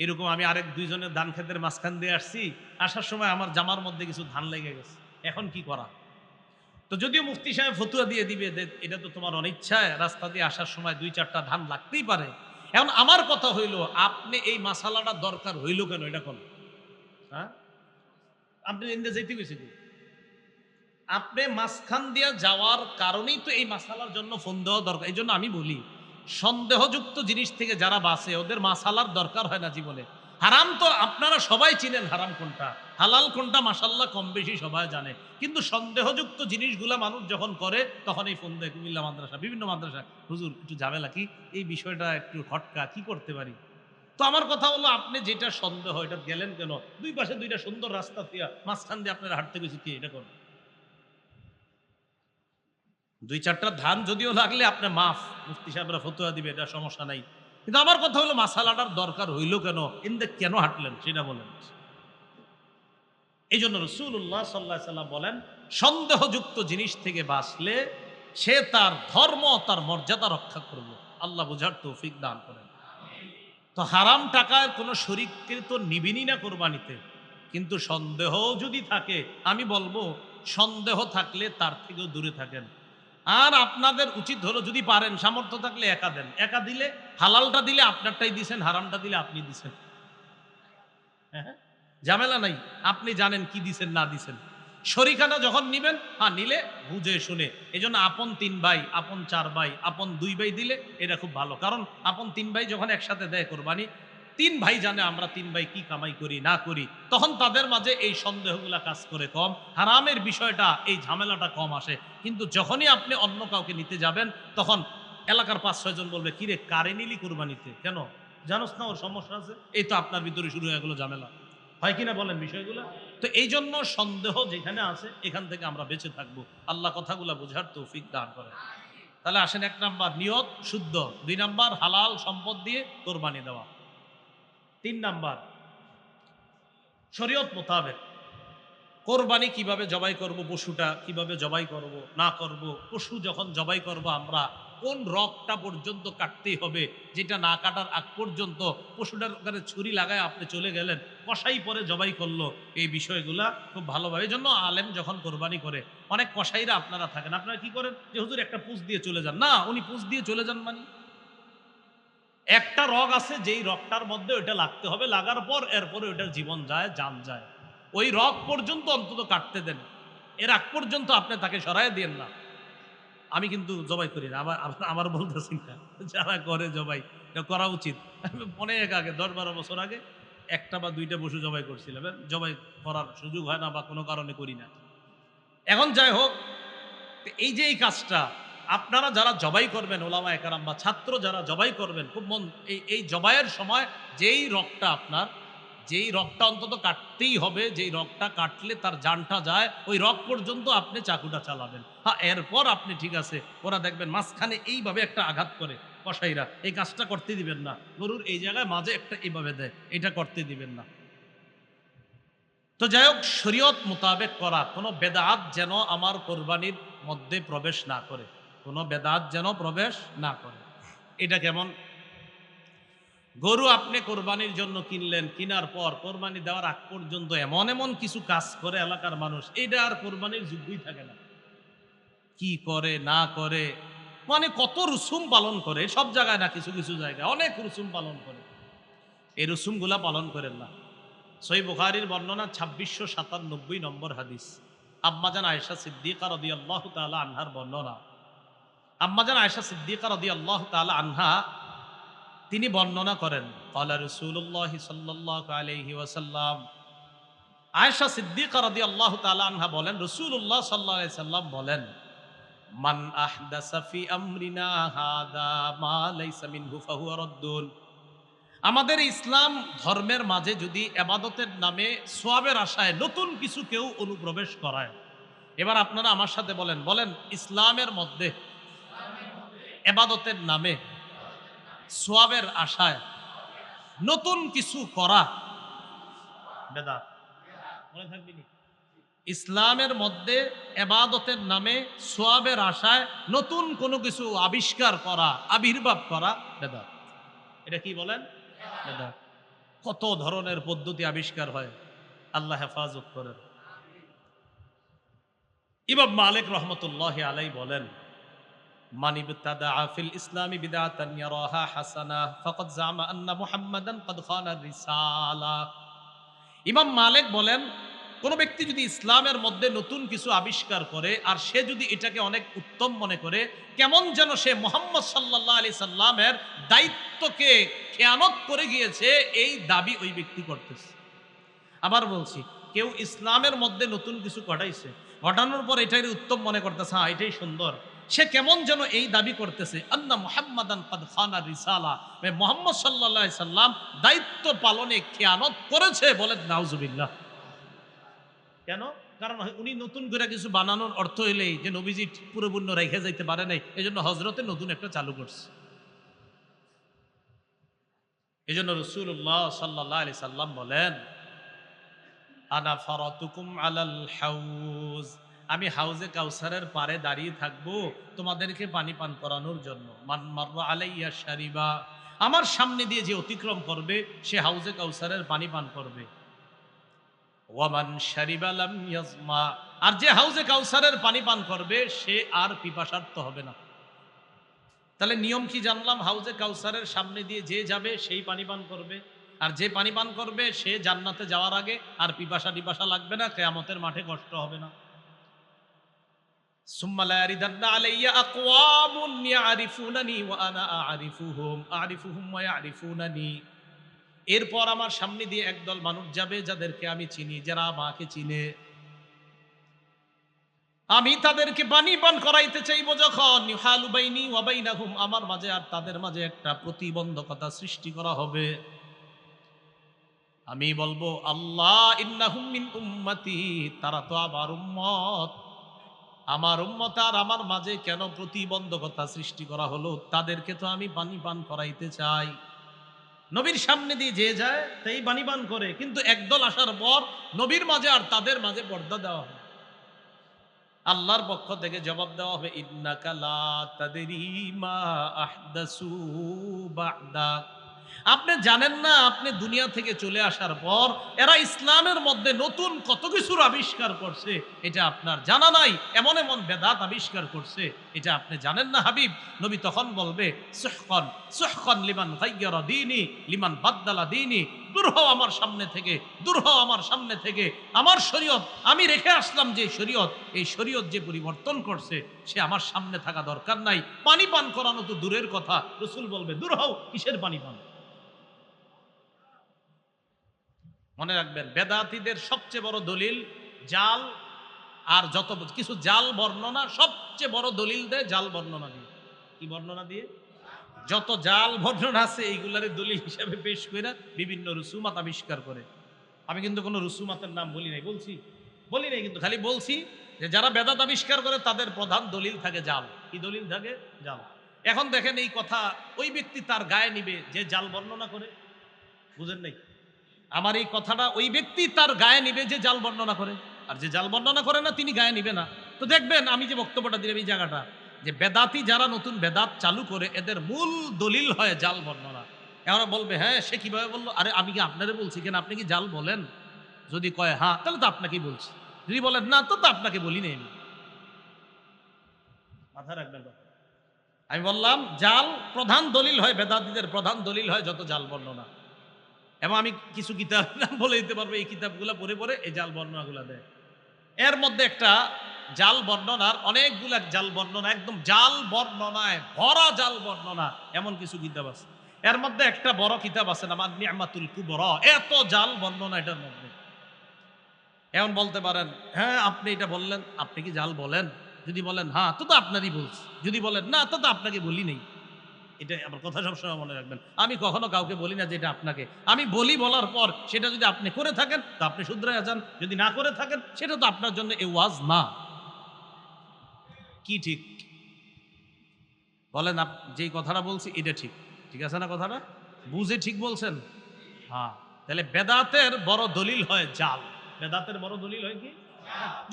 এরকম আমি আরেক দুইজনের ধান ক্ষেতের মাঝখান দিয়ে আসছি, আসার সময় আমার জামার মধ্যে কিছু ধান লেগে গেছে, এখন কি করা? তো যদিও মুফতি সাহেব ফতুয়া দিয়ে দিবে যে এটা তো তোমার অনিচ্ছায়, রাস্তা দিয়ে আসার সময় 2-4টা ধান লাগতেই পারে। এখন আমার কথা হইল, আপনি এই মাসালাটা দরকার হইল কেন এটা কোন? হ্যাঁ, আপনি ইন্দে যেতে গেছি, আপনি মাঝখান দিয়ে যাওয়ার কারণেই তো এই মাসালার জন্য ফোন দেওয়া দরকার। এই জন্য আমি বলি, সন্দেহযুক্ত জিনিস থেকে যারা বাঁচে ওদের মাসালার দরকার হয় না জীবনে। হারাম তো আপনারা সবাই চিনেন হারাম কোনটা, হালাল কোনটা মাসাল্লাহ কম বেশি সবাই জানে, কিন্তু সন্দেহযুক্ত জিনিসগুলা মানুষ যখন করে তখন এই ফোন দেয় কুমিল্লা মাদ্রাসা, বিভিন্ন মাদ্রাসা, হুজুর একটু ঝামেলা কি, এই বিষয়টা একটু খটকা, কি করতে পারি? তো আমার কথা হলো, আপনি যেটা সন্দেহ এটা গেলেন কেন? দুই পাশে দুইটা সুন্দর রাস্তা দিয়া মাঝখান দিয়ে আপনারা হাঁটতে গেছি, কি এটা করেন? 2-4টা ধান যদিও লাগলে আপনি মাফ, মুফতি সাহেবরা ফতুয়া দিবে, এটা সমস্যা নাই। কিন্তু আমার কথা হলো মাসালাটার দরকার হইল কেন, ইন্দে কেন হাঁটলেন সেটা বলেন। এই জন্য রাসূলুল্লাহ সাল্লাল্লাহু আলাইহি সাল্লাম বলেন, সন্দেহযুক্ত জিনিস থেকে বাঁচলে সে তার ধর্ম, তার মর্যাদা রক্ষা করবে। আল্লাহ বুঝার তৌফিক দান করেন। তো হারাম টাকার কোনো শরীককে তো নিবিনি না কোরবানিতে, কিন্তু সন্দেহ যদি থাকে, আমি বলবো সন্দেহ থাকলে তার থেকেও দূরে থাকেন। আর আপনাদের উচিত হলো, যদি পারেন সামর্থ্য থাকলে একা দেন, একা দিলে হালালটা দিলে আপনারটাই দিছেন, হারামটা দিলে আপনি দিছেন। হ্যাঁ, ঝামেলা নাই, আপনি জানেন কি দিছেন না দিছেন। শরিকানা যখন নিবেন, হ্যাঁ নিলে বুঝে শুনে। এই জন্য আপন 3 ভাই, আপন 4 ভাই, আপন 2 ভাই দিলে এটা খুব ভালো। কারণ আপন 3 ভাই যখন একসাথে দেয় কোরবানি, 3 ভাই জানে আমরা 3 ভাই কি কামাই করি না করি, তখন তাদের মাঝে এই সন্দেহগুলা কাজ করে কম, হারামের বিষয়টা এই ঝামেলাটা কম আসে। কিন্তু যখনই আপনি অন্য কাউকে নিতে যাবেন, তখন এলাকার 5-6 জন বলবে, কিরে কারে নিলি কোরবানিতে, কেন জানোস না ওর সমস্যা আছে, এই তো আপনার ভিতরে শুরু হয়ে গেল ঝামেলা। হয় কিনা বলেন বিষয়গুলো? তো এই জন্য সন্দেহ যেখানে আছে এখান থেকে আমরা বেঁচে থাকবো। আল্লাহ কথাগুলো বোঝার তৌফিক দান করে। তাহলে আসেন, 1 নাম্বার নিয়ত শুদ্ধ, 2 নাম্বার হালাল সম্পদ দিয়ে কোরবানি দেওয়া, 3 নাম্বার শরীয়ত মোতাবেক কোরবানি কিভাবে জবাই করব, পশুটা কিভাবে জবাই করব না করব, পশু যখন জবাই করব আমরা কোন রগটা পর্যন্ত কাটতেই হবে, যেটা না কাটার আগ পর্যন্ত পশুটার ওখানে ছুরি লাগায় আপনি চলে গেলেন, কসাই পরে জবাই করলো, এই বিষয়গুলা খুব ভালোভাবে। এই জন্য আলেম যখন কোরবানি করে, অনেক কসাইরা আপনারা থাকেন, আপনারা কি করেন যে হুজুর একটা পুঁজ দিয়ে চলে যান, না উনি পুঁজ দিয়ে চলে যান মানে একটা রগ আছে, যেই রগটার মধ্যে ওইটা লাগতে হবে, লাগার পর এরপরে ওইটার জীবন যায়, জান যায়, ওই রগ পর্যন্ত অন্তত কাটতে দেন, এর আগ পর্যন্ত আপনি তাকে সরাই দিয়েন না। আমি কিন্তু জবাই করি না, আমার বলতেছি না, যারা করে জবাই এটা করা উচিত। আমি অনেক আগে 10-12 বছর আগে 1টা বা 2টা পশু জবাই করছিলাম, জবাই করার সুযোগ হয় না বা কোনো কারণে করি না। এখন যাই হোক, এই যে এই কাজটা আপনারা যারা জবাই করবেন, ওলামায়ে কেরাম বা ছাত্র যারা জবাই করবেন, খুব মন এই জবাইয়ের সময় যেই রগটা আপনার যেই রগটা অন্তত কাটতেই হবে, যেই রগটা কাটলে তার জানটা যায়, ওই রগ পর্যন্ত আপনি চাকুটা চালাবেন। হ্যাঁ, এরপর আপনি ঠিক আছে, ওরা দেখবেন মাঝখানে এইভাবে একটা আঘাত করে কসাইরা, এই কাজটা করতে দিবেন না। গরুর এই জায়গায় মাঝে একটা এইভাবে দেয়, এটা করতে দিবেন না। তো যাই হোক, শরীয়ত মোতাবেক করা, কোনো বেদাত যেন আমার কোরবানির মধ্যে প্রবেশ না করে, কোনো বেদাত যেন প্রবেশ না করে। এটা কেমন? গরু আপনি কোরবানির জন্য কিনলেন, কিনার পর কোরবানি দেওয়ার আগ পর্যন্ত এমন এমন কিছু কাজ করে এলাকার মানুষ, এটা আর কোরবানির যোগ্যই থাকে না। কি করে না করে, মানে কত রুসুম পালন করে, সব জায়গায় না, কিছু কিছু জায়গায় অনেক রুসুম পালন করে। এই রুসুমগুলা পালন করেন না। সহিহ বুখারীর বর্ণনা 2697 নম্বর হাদিস, আম্মাজান আয়েশা সিদ্দিকা রাদিয়াল্লাহু তাআলা আনহার বর্ণনা। আম্মাজান আয়েশা সিদ্দিকা রাদিয়াল্লাহু তাআলা আনহা তিনি বর্ণনা করেন, ক্বালা রাসূলুল্লাহ সাল্লাল্লাহু আলাইহি ওয়াসাল্লাম, আয়েশা সিদ্দিকা রাদিয়াল্লাহু তাআলা আনহা বলেন, রাসূলুল্লাহ সাল্লাল্লাহু আলাইহি সাল্লাম বলেন, মান আহদাসা ফি আমরিনা হাদা মা লাইসা মিনহু ফাহুয়া রাদ্দুন। আমাদের ইসলাম ধর্মের মাঝে যদি এবাদতের নামে সোয়াবের আশায় নতুন কিছু কেউ অনুপ্রবেশ করায়, এবার আপনারা আমার সাথে বলেন, বলেন ইসলামের মধ্যে এবাদতের নামে সোয়াবের আশায় নতুন কিছু করা বেদাত। মনে থাকবি নি? ইসলামের মধ্যে এবাদতের নামে সোয়াবের আশায় নতুন কোনো কিছু আবিষ্কার করা, আবির্ভাব করা বেদাত। এটা কি বলেন? বেদাত। কত ধরনের পদ্ধতি আবিষ্কার হয়, আল্লাহ হেফাজত করেন। ইমাম মালিক রহমতুল্লাহি আলাইহি বলেন, মান ইবতাদা ফিল ইসলামি বিদআতান ইয়ারাহা হাসানাহ ফাকাদ জামা আন্না মুহাম্মাদান ক্বাদ খানা রিসালা। ইমাম মালিক বলেন, কোন ব্যক্তি যদি ইসলামের মধ্যে নতুন কিছু আবিষ্কার করে আর সে যদি এটাকে অনেক উত্তম মনে করে, কেমন যেন সে মুহাম্মদ সাল্লাল্লাহু আলাইহি সাল্লামের দায়িত্বকে খেয়ানত করে গিয়েছে, এই দাবি ওই ব্যক্তি করতেছে। আবার বলছি, কেউ ইসলামের মধ্যে নতুন কিছু ঘটাইছে, ঘটানোর পর এটাই উত্তম মনে করতেছে, হ্যাঁ এটাই সুন্দর, সে কেমন যেন এই দাবি করতেছে, আন্না মুহাম্মাদান ক্বাদ খানা রিসালা, মুহাম্মদ সাল্লাল্লাহু আলাইহি সাল্লাম দায়িত্ব পালনে খেয়ানত করেছে। বলেন নাউজুবিল্লাহ। কেন? কারণ উনি নতুন করে কিছু বানানোর অর্থ হইলেই যে নবীজি পুরোপূর্ণ রেখে যাইতে পারে নাই, এই জন্য হজরতে নতুন একটা চালু করছে। এই জন্য রাসূলুল্লাহ সাল্লাল্লাহু আলাইহি সাল্লাম বলেন, আনা ফারাতুকুম আলাল হাউজ, আমি হাউজে কাউসারের পারে দাঁড়িয়ে থাকবো তোমাদেরকে পানি পান করানোর জন্য। মান মাররা আলাইয়া শারিবা, আমার সামনে দিয়ে যে অতিক্রম করবে সে হাউজে কাউসারের পানি পান করবে। ওয়ামান শারিবা লাম ইয়াজমা, আর যে হাউজে কাউসারের পানি পান করবে সে আর পিপাসার্ত হবে না। তাহলে নিয়ম কি জানলাম? হাউজে কাউসারের সামনে দিয়ে যে যাবে সেই পানি পান করবে, আর যে পানি পান করবে সে জান্নাতে যাওয়ার আগে আর পিপাসা টিপাসা লাগবে না, কিয়ামতের মাঠে কষ্ট হবে না। সুম্মা লা ইয়ারিদান্না আলাইয়া আকওয়ামুন ইয়ারিফুনানি ওয়া আনা আরিফুহুম ওয়া ইয়ারিফুনানি। এরপর আমার সামনে দিয়ে একদল মানুষ যাবে যাদেরকে আমি চিনি, যারা আমাকে চিনে, আমি তাদেরকে পানি পান করাইতে চাইবো যখন, ইউহালু বাইনি ওয়া বাইনাহুম, আমার মাঝে আর তাদের মাঝে একটা প্রতিবন্ধকতা সৃষ্টি করা হবে। আমি বলবো, আল্লাহ ইন্নাহুম মিন উম্মতি, তারা তো আমার উম্মত, আমার উম্মত আর আমার মাঝে কেন প্রতিবন্ধকতা সৃষ্টি করা হলো? তাদেরকে তো আমি পানি পান করাইতে চাই। নবীর সামনে দিয়ে যে যায় তাই পানি পান করে, কিন্তু একদল আসার পর নবীর মাঝে আর তাদের মাঝে পর্দা দেওয়া হয়। আল্লাহর পক্ষ থেকে জবাব দেওয়া হবে, ইন্নাকা লা তাদরি মা আহদাসু বা'দাক, আপনি জানেন না, আপনি দুনিয়া থেকে চলে আসার পর এরা ইসলামের মধ্যে নতুন কত কিছুর আবিষ্কার করছে, এটা আপনার জানা নাই। এমন এমন বেদাত আবিষ্কার করছে, এটা আপনি জানেন না হাবিব। নবী তখন বলবে, সুহকান সুহকান লিমান গায়্যারা দীনি লিমান বাদদালা দীনি, দূর হও আমার সামনে থেকে, দূর হও আমার সামনে থেকে। আমার শরীয়ত, আমি রেখে আসলাম যে শরীয়ত, এই শরীয়ত যে পরিবর্তন করছে সে আমার সামনে থাকা দরকার নাই। পানি পান করানো তো দূরের কথা, রাসূল বলবে, দূর হও, কিসের পানি পান? মনে রাখবেন, বেদাতীদের সবচেয়ে বড় দলিল জাল, আর যত কিছু জাল বর্ণনা, সবচেয়ে বড় দলিল দেয় জাল বর্ণনা দিয়ে। কি বর্ণনা দিয়ে? যত জাল বর্ণনা আছে এইগুলার দলিল হিসাবে পেশ করে বিভিন্ন রুসুমাত আবিষ্কার করে। আমি কিন্তু কোনো রুসুমাতের নাম বলি নাই কিন্তু খালি বলছি যে যারা বেদাত আবিষ্কার করে তাদের প্রধান দলিল থাকে জাল। কি দলিল থাকে? জাল। এখন দেখেন এই কথা ওই ব্যক্তি তার গায়ে নিবে যে জাল বর্ণনা করে। বুঝেন নাই? আমার এই কথাটা ওই ব্যক্তি তার গায়ে নিবে যে জাল বর্ণনা করে, আর যে জাল বর্ণনা করে না তিনি গায়ে নিবে না। তো দেখবেন আমি যে বক্তব্যটা দিলাম এই জায়গাটা, যে বেদাতি যারা নতুন বেদাত চালু করে এদের মূল দলিল হয় জাল বর্ণনা। এরা বলবে হ্যাঁ সে কিভাবে বললো, আরে আমি কি আপনারে বলছি কেন, আপনি কি জাল বলেন? যদি কয় হ্যাঁ তাহলে তো আপনাকেই বলছি, যদি বলেন না তো আপনাকে বলি নাই। আমি মাথায় রাখবেন কথা। আমি বললাম জাল প্রধান দলিল হয়, বেদাতীদের প্রধান দলিল হয় যত জাল বর্ণনা। এবং আমি কিছু কিতাব নাম বলে দিতে পারবো, এই কিতাবগুলো পড়ে পড়ে এই জাল বর্ণনাগুলো দেয়। এর মধ্যে একটা জাল বর্ণনার অনেকগুলা জাল বর্ণনা, একদম জাল বর্ণনায় ভরা জাল বর্ণনা এমন কিছু কিতাব আছে। এর মধ্যে একটা বড় কিতাব আছে নাম নি'মাতুল কুবরা, এত জাল বর্ণনা এটার মধ্যে। এমন বলতে পারেন হ্যাঁ আপনি এটা বললেন, আপনি কি জাল বলেন? যদি বলেন হ্যাঁ তো আপনারই বলছি, যদি বলেন না তো আপনাকে বলি নেই। এটা আমার কথা সবসময় মনে রাখবেন, আমি কখনো কাউকে বলি না যে এটা আপনাকে, আমি বলি বলার পর সেটা যদি আপনি করে থাকেন তো আপনি শুধরাইয়া যান, যদি না করে থাকেন সেটা তো আপনার জন্য এ ওয়াজ না। কি ঠিক বলেন? যেই কথাটা বলছি এটা ঠিক, ঠিক আছে না? কথাটা বুঝে ঠিক বলছেন? হ্যাঁ। তাহলে বেদাতের বড় দলিল হয় জাল। বেদাতের বড় দলিল হয় কি?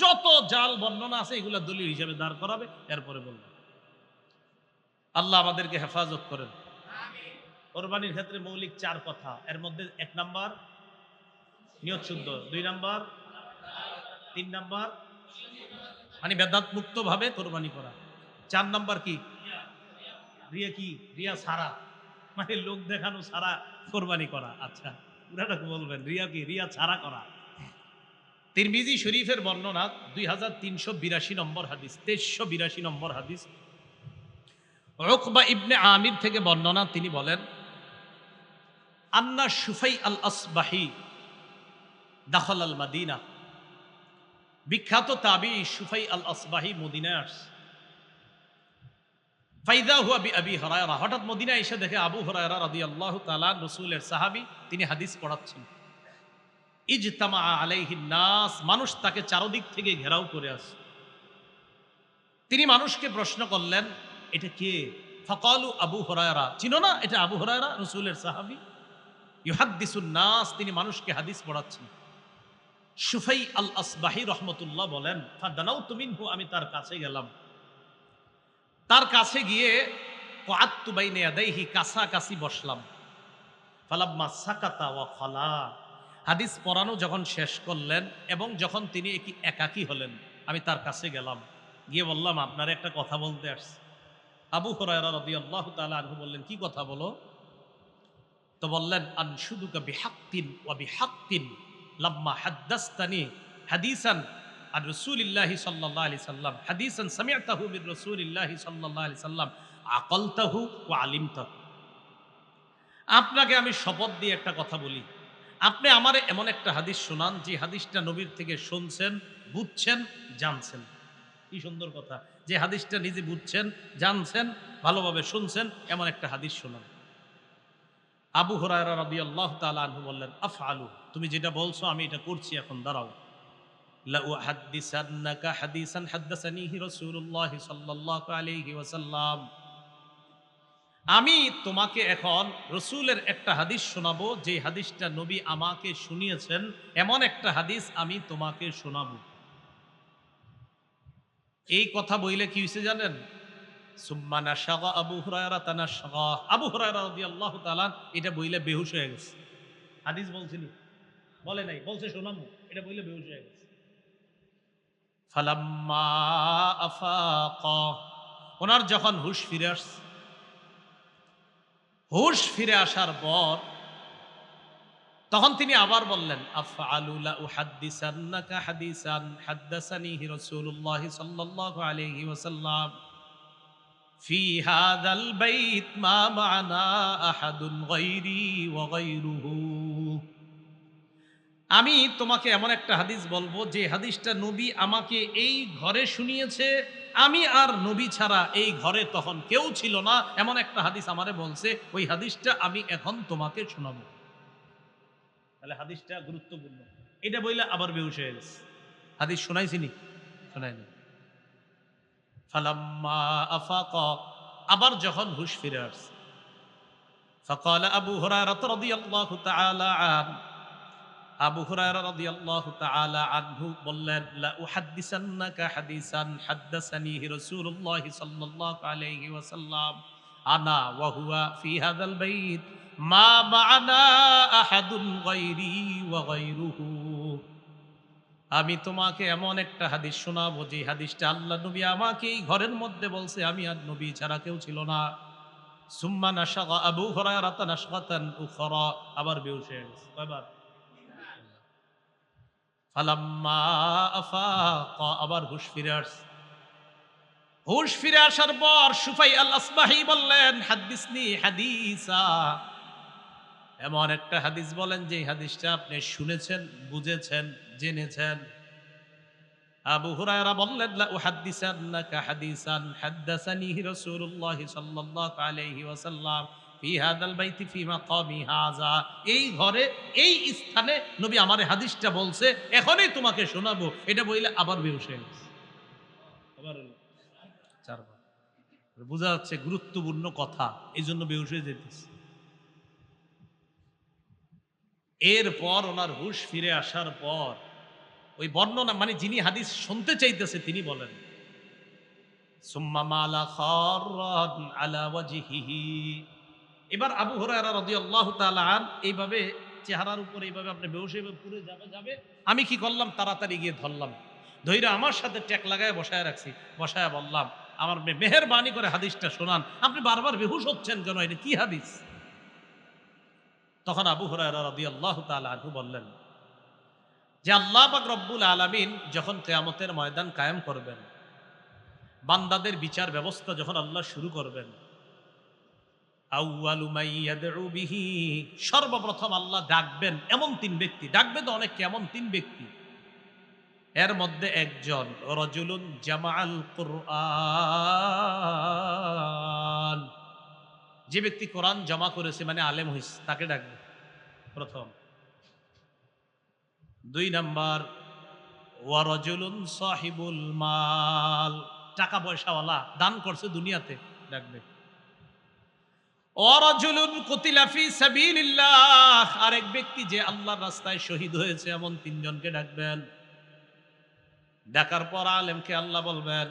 যত জাল বর্ণনা আছে এগুলা দলিল হিসেবে দাঁড় করাবে, এরপরে বলবে। আল্লাহ আমাদেরকে হেফাজত করেন। কোরবানির ক্ষেত্রে মৌলিক 4 কথা, এর মধ্যে 1 নাম্বার নিয়ত শুদ্ধ, 2 নাম্বার, 3 নাম্বার মানে বেদাত মুক্ত ভাবে কোরবানি করা, 4 নাম্বার কি? রিয়া। কি রিয়া ছাড়া, মানে লোক দেখানো ছাড়া কোরবানি করা। আচ্ছা পুরাটা বলবেন, রিয়া কি? রিয়া ছাড়া করা। তিরমিজি শরীফের বর্ণনা 2382 নম্বর হাদিস, 2382 নম্বর হাদিস, উকবা ইবনে আমির থেকে বর্ণনা। তিনি বলেন আন্না শুফাই আল আসবাহি দাখাল আল মাদিনা। বিখ্যাত তাবি শুফাই আল আসবাহি মদিনায় আসছে। ফাইদা হুয়া বি আবি হুরায়রা, হঠাৎ মদিনায় এসে দেখে আবু হুরায়রা রাদিয়াল্লাহু তাআলা রাসূলের সাহাবী, তিনি হাদিস পড়াচ্ছেন। ইজতামা আলাইহিন নাস, মানুষ তাকে চারদিক থেকে ঘেরাও করে আছে। তিনি মানুষকে প্রশ্ন করলেন এটা কে? ফাকালু আবু হুরায়রা, চিনো না এটা আবু হুরায়রা রাসূলের সাহাবী। ইউহাদ্দিসুন নাস, তিনি মানুষকে হাদিস পড়াচ্ছেন। শুফাই আল আসবাহি রহমতুল্লাহ বলেন ফাদানাউতু মিনহু, আমি তার কাছে গেলাম। তার কাছে গিয়ে কআদতু বাইনা ইয়াদাইহি, কাছাকাছি বসলাম। ফালাম্মা সাকাতা ওয়া খালা, হাদিস পড়ানো যখন শেষ করলেন এবং যখন তিনি একাকী হলেন, আমি তার কাছে গেলাম, গিয়ে বললাম আপনার একটা কথা বলতে আসছি। আবু হুরায়রা রাদিয়াল্লাহু তাআলা আনহু বললেন কি কথা বলো? তো বললেন আনশুদুকা বিহাক্কিন ওয়া বিহাক্কিন লাম্মা হাদ্দাসতানি হাদিসান আর রাসূলিল্লাহি সাল্লাল্লাহু আলাইহি সাল্লাম, হাদিসান সামি'তাহু মির রাসূলিল্লাহি সাল্লাল্লাহু আলাইহি সাল্লাম আকালতাহু ওয়া আলিমতাহু। আপনাকে আমি শপথ দিয়ে একটা কথা বলি, আপনি আমারে এমন একটা হাদিস শোনান যে হাদিসটা নবীর থেকে শুনছেন, বুঝছেন, জানছেন। কি সুন্দর কথা, যে হাদিসটা নিজে বুঝছেন, জানছেন, ভালোভাবে শুনছেন, এমন একটা হাদিস শোনান। আবু হুরায়রা রাদিয়াল্লাহু তাআলা আনহু বললেন আফআলু, তুমি যেটা বলছো আমি এটা করছি, এখন দাঁড়াও। লা উহাদ্দিসান্নাকা হাদিসান হাদ্দাসানিহি রাসূলুল্লাহ সাল্লাল্লাহু আলাইহি ওয়াসাল্লাম, আমি তোমাকে এখন রসুলের একটা হাদিস শোনাবো, যে হাদিসটা নবী আমাকে শুনিয়েছেন, এমন একটা হাদিস আমি তোমাকে শোনাবো। এই কথা বইলে কি হয়েছে জানেন? সুম্মা নাশাগা আবু হুরায়রা তানাশাগা, আবু হুরায়রা রাদিয়াল্লাহু তাআলা এটা বইলে বেহুশ হয়ে গেছে। হাদিস বলছিনি, বলে নাই, বলছে শোনাবো, এটা বইলে বেহুশ হয়ে গেছে। ফালাম্মা আফাকা, ওনার যখন হুশ ফিরে আসছে, হুশ ফিরে আসার পর তখন তিনি আবার বললেন আফআলু লা উহাদ্দিসান্নাকা হাদিসান হাদ্দাসানিহি রাসূলুল্লাহ সাল্লাল্লাহু আলাইহি ওয়াসাল্লাম ফি হাযাল বাইত মা মা'না আহাদুন গায়রি ওয়া গায়রুহু, আমি তোমাকে এমন একটা হাদিস বলবো যে হাদিসটা নবী আমাকে এই ঘরে শুনিয়েছে, আমি আর নবী ছাড়া এই ঘরে তখন কেউ ছিল না, এমন একটা হাদিস আমারে বলছে, ওই হাদিসটা আমি এখন তোমাকে শোনাবো। তাহলে হাদিসটা গুরুত্বপূর্ণ। এটা বইলে আবার বেহুশ হয়ে গেছে। হাদিস শোনাইছিনি? শোনাইনি। ফালাম্মা আফাকা, আবার যখন হুশ ফিরে আসছে, ফাকালা আবু হুরায়রা রাদিয়াল্লাহু তাআলা আনহু, আবু হুরায়রা রাদিয়াল্লাহু তাআলা আনহু বললেন, লা উহাদ্দিসান্নাকা হাদিসান হাদ্দাসানিহি রাসূলুল্লাহ সাল্লাল্লাহু আলাইহি ওয়াসাল্লাম আনা ওয়া হুয়া ফি হাযাল বাইত মা মা'ানা আহাদুন গায়রি ওয়া গায়রুহু। আমি তোমাকে এমন একটা হাদিস শোনাবো যে হাদিসটা আল্লাহ নবী আমাকে এই ঘরের মধ্যে বলছে, আমি আর নবী ছাড়া কেউ ছিল না। সুম্মা নাশাগা আবু হুরায়রা নাশগাতান উখরা, আবার বেহুশ হয়ে গেছে। কয়বার? ফালাম্মা আফাকা, আবার হুশ ফিরে আসছে। হুশ ফিরে আসার পর সুফাই আল আসবাহি বললেন, হাদ্দিসনি হাদিসা, এমন একটা হাদিস বলেন যে হাদিসটা আপনি শুনেছেন, বুঝেছেন, জেনেছেন। আবু হুরায়রা বললেন, লা উহাদ্দিসান্নাকা হাদিসান হাদ্দাসানিহি রাসূলুল্লাহ সাল্লাল্লাহু আলাইহি ওয়াসাল্লাম ফি হাযাল বাইতি ফি মাকামি হাযা, এই ঘরে এই স্থানে নবী আমারে হাদিসটা বলছে, এখনই তোমাকে শোনাবো। এটা বইলে আবার বেহুশ হয়ে গেছে। আবার হলো চারবার। বোঝা যাচ্ছে গুরুত্বপূর্ণ কথা, এই জন্য বেহুশ হয়ে যেতেছে। এরপর ওনার হুশ ফিরে আসার পর ওই বর্ণনা, মানে যিনি হাদিস শুনতে চাইতেছে তিনি বলেন, সুম্মা মালা খাররান আলা ওয়াজহিহি, এবার আবু হুরায়রা রাদিয়াল্লাহু তাআলা আন এইভাবে চেহারার উপর এইভাবে আপনি বেহুশ হয়ে পুরো যাবে, আমি কি করলাম, তাড়াতাড়ি গিয়ে ধরলাম, ধইরা আমার সাথে ট্যাক লাগায় বসায় রাখছি, বসায় বললাম, আমার মেহেরবানি করে হাদিসটা শোনান, আপনি বারবার বেহুশ হচ্ছেন কেন, এটা কি হাদিস? তখন আবু হুরায়রা রাদিয়াল্লাহু তাআলা আনহু বললেন যে আল্লাহ পাক রব্বুল আলামিন যখন কিয়ামতের ময়দান কায়েম করবেন, বান্দাদের বিচার ব্যবস্থা যখন আল্লাহ শুরু করবেন, আউয়ালু মাই ইয়াদউ বিহি, সর্বপ্রথম আল্লাহ ডাকবেন এমন তিন ব্যক্তি, ডাকবে তো অনেক, এমন তিন ব্যক্তি, এর মধ্যে একজন রাজুলুন জামাআল কুরআন, যে ব্যক্তি কোরআন জমা করেছে, মানে আলেম হইছে, তাকে ডাকবে প্রথম। দুই নাম্বার, ওয়া রাজুলুন সাহিবুল মাল, টাকা পয়সাওয়ালা, দান করছে দুনিয়াতে, ডাকবে। ওয়া রাজুলুন কুতিলা ফি সাবিলিল্লাহ, আরেক ব্যক্তি যে আল্লাহর রাস্তায় শহীদ হয়েছে, এমন তিনজনকে ডাকবেন। ডাকার পর আলেমকে আল্লাহ বলবেন,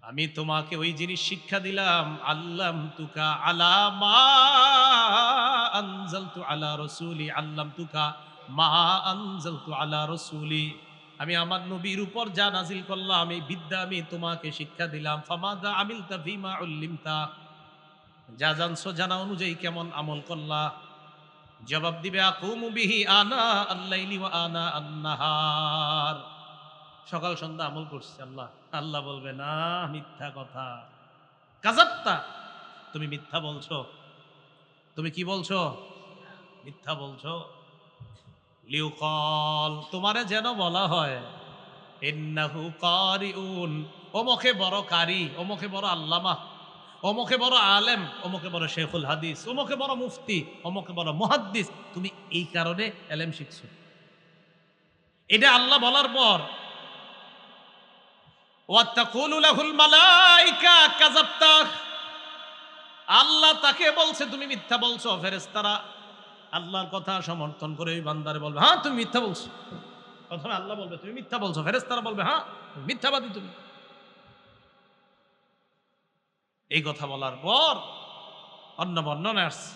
আমি তোমাকে ওই জিনিস শিক্ষা দিলাম, আল্লাম তুকা আলা মা আনজালতু আলা রাসূলি, আল্লাম তুকা মা আনজালতু আলা রাসূলি, আমি আমার নবীর উপর যা নাজিল করলাম এই বিদ্যা আমি তোমাকে শিক্ষা দিলাম। ফামাদা আমিলতা ফিমা উল্লিমতা, যা জানছো জানা অনুযায়ী কেমন আমল করলা? জবাব দিবে, আকুমু বিহি আনা আল-লাইলি ওয়া আনা আন-নাহার, সকাল সন্ধ্যা আমল করছি আল্লাহ। আল্লাহ বলবে, না, মিথ্যা কথা, কাযাবতা, তুমি মিথ্যা বলছো। তুমি কি বলছো? মিথ্যা বলছো। লিউকাল, তোমারে যেন বলা হয়, ইন্নাহু কারিউন, অমুকে বড় কারি, অমুকে বড় আল্লামা, অমুকে বড় আলেম, অমুকে বড় শেখুল হাদিস, অমুকে বড় মুফতি, অমুকে বড় মুহাদ্দিস, তুমি এই কারণে এলেম শিখছো। এটা আল্লাহ বলার পর ওয়াত্তাকুলু লাহুল মালাইকা কাযাবতা, আল্লাহ তাকে বলছে তুমি মিথ্যা বলছো। ফেরেশতারা আল্লাহর কথা সমর্থন করে ওই বান্দারে বলবে, হ্যাঁ তুমি মিথ্যা বলছো। প্রথমে আল্লাহ বলবে তুমি মিথ্যা বলছো, ফেরেশতারা বলবে হ্যাঁ মিথ্যাবাদী তুমি। এই কথা বলার পর অন্য বর্ণনা আসছে,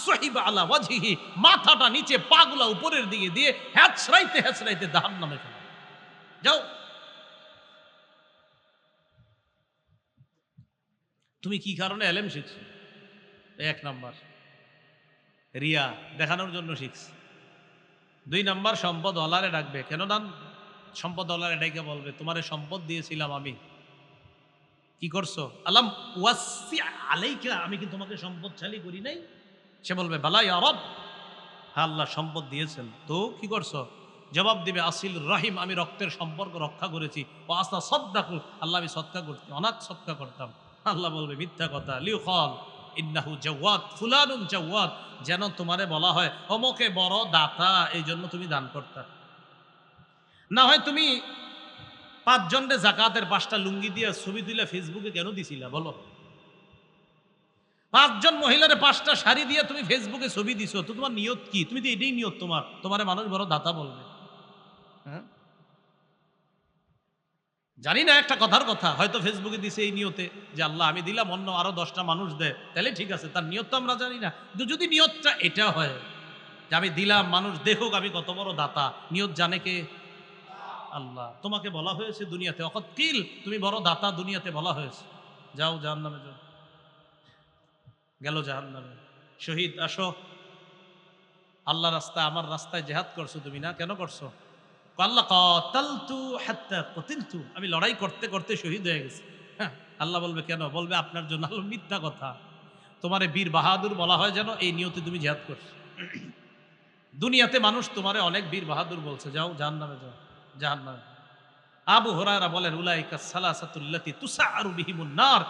সহিবা আলা ওয়াজহিহি, মাথাটা নিচে, পাগুলা উপরের দিকে দিয়ে হেঁচড়াইতে হেঁচড়াইতে জাহান্নামে ফেলা। যাও, তুমি কি কারণে এলেম শিখছো? এক নাম্বার রিয়া দেখানোর জন্য শিখছি। দুই নাম্বার সম্পদ ওয়ালারে ডাকবে, কেন দান? সম্পদ ওয়ালারে ডাইকে বলবে, তোমারে সম্পদ দিয়েছিলাম আমি, কি করছো? আলাম ওয়াসি আলাইকা, আমি কি তোমাকে সম্পদশালী করি নাই? সে বলবে, বালা ইয়া রব, হ্যাঁ আল্লাহ সম্পদ দিয়েছেন, তো কি করছো? জবাব দিবে, আসিল রহিম, আমি রক্তের সম্পর্ক রক্ষা করেছি। ও আস্তা সদ্দাকু, আল্লাহ আমি সৎকা করতাম, অনাথ সৎকা করতাম। আল্লাহ বলবে মিথ্যা কথা। লিউকাল, ইন্নাহু জাওয়াদ ফুলানুন জাওয়াদ, যেন তোমারে বলা হয় অমকে বড় দাতা, এই জন্য তুমি দান করতা। না হয় তুমি 5 জনরে জাকাতের 5টা লুঙ্গি দিয়ে ছবি তুলে ফেসবুকে কেন দিছিলা বলো? 5 জন মহিলারে 5টা শাড়ি দিয়ে তুমি ফেসবুকে ছবি দিছো, তো তোমার নিয়ত কি? তুমি তো এটাই নিয়ত তোমার, তোমারে মানুষ বড় দাতা বলবে। হ্যাঁ, জানি না, একটা কথার কথা, হয়তো ফেসবুকে দিছে এই নিয়তে যে আল্লাহ আমি দিলাম, অন্য আরো 10টা মানুষ দেয়, তাহলে ঠিক আছে, তার নিয়ত তো আমরা জানি না। কিন্তু যদি নিয়তটা এটা হয় যে আমি দিলাম, মানুষ দেখুক আমি কত বড় দাতা, নিয়ত জানে কে? আল্লাহ। তোমাকে বলা হয়েছে দুনিয়াতে অকত কিল, তুমি বড় দাতা, দুনিয়াতে বলা হয়েছে। যাও জাহান্নামে যাও। গেল জাহান্নামে। শহীদ আসো, আল্লাহ রাস্তায়, আমার রাস্তায় জেহাদ করছো তুমি না, কেন করছো? আল্লাহ কাতালতু হাত্তা কুতিলতু, আমি লড়াই করতে করতে শহীদ হয়ে গেছি। হ্যাঁ, আল্লাহ বলবে কেন? বলবে আপনার জন্য। আল্লাহ মিথ্যা কথা, তোমারে বীর বাহাদুর বলা হয় যেন এই নিয়তে তুমি জিহাদ করছো। দুনিয়াতে মানুষ তোমারে অনেক বীর বাহাদুর বলছে, যাও জাহান্নামে যাও, জাহান্নামে। আবু হুরায়রা বলেন উলাইকা সালাসাতুল্লাতি তুসাআরু বিহিমুন নার,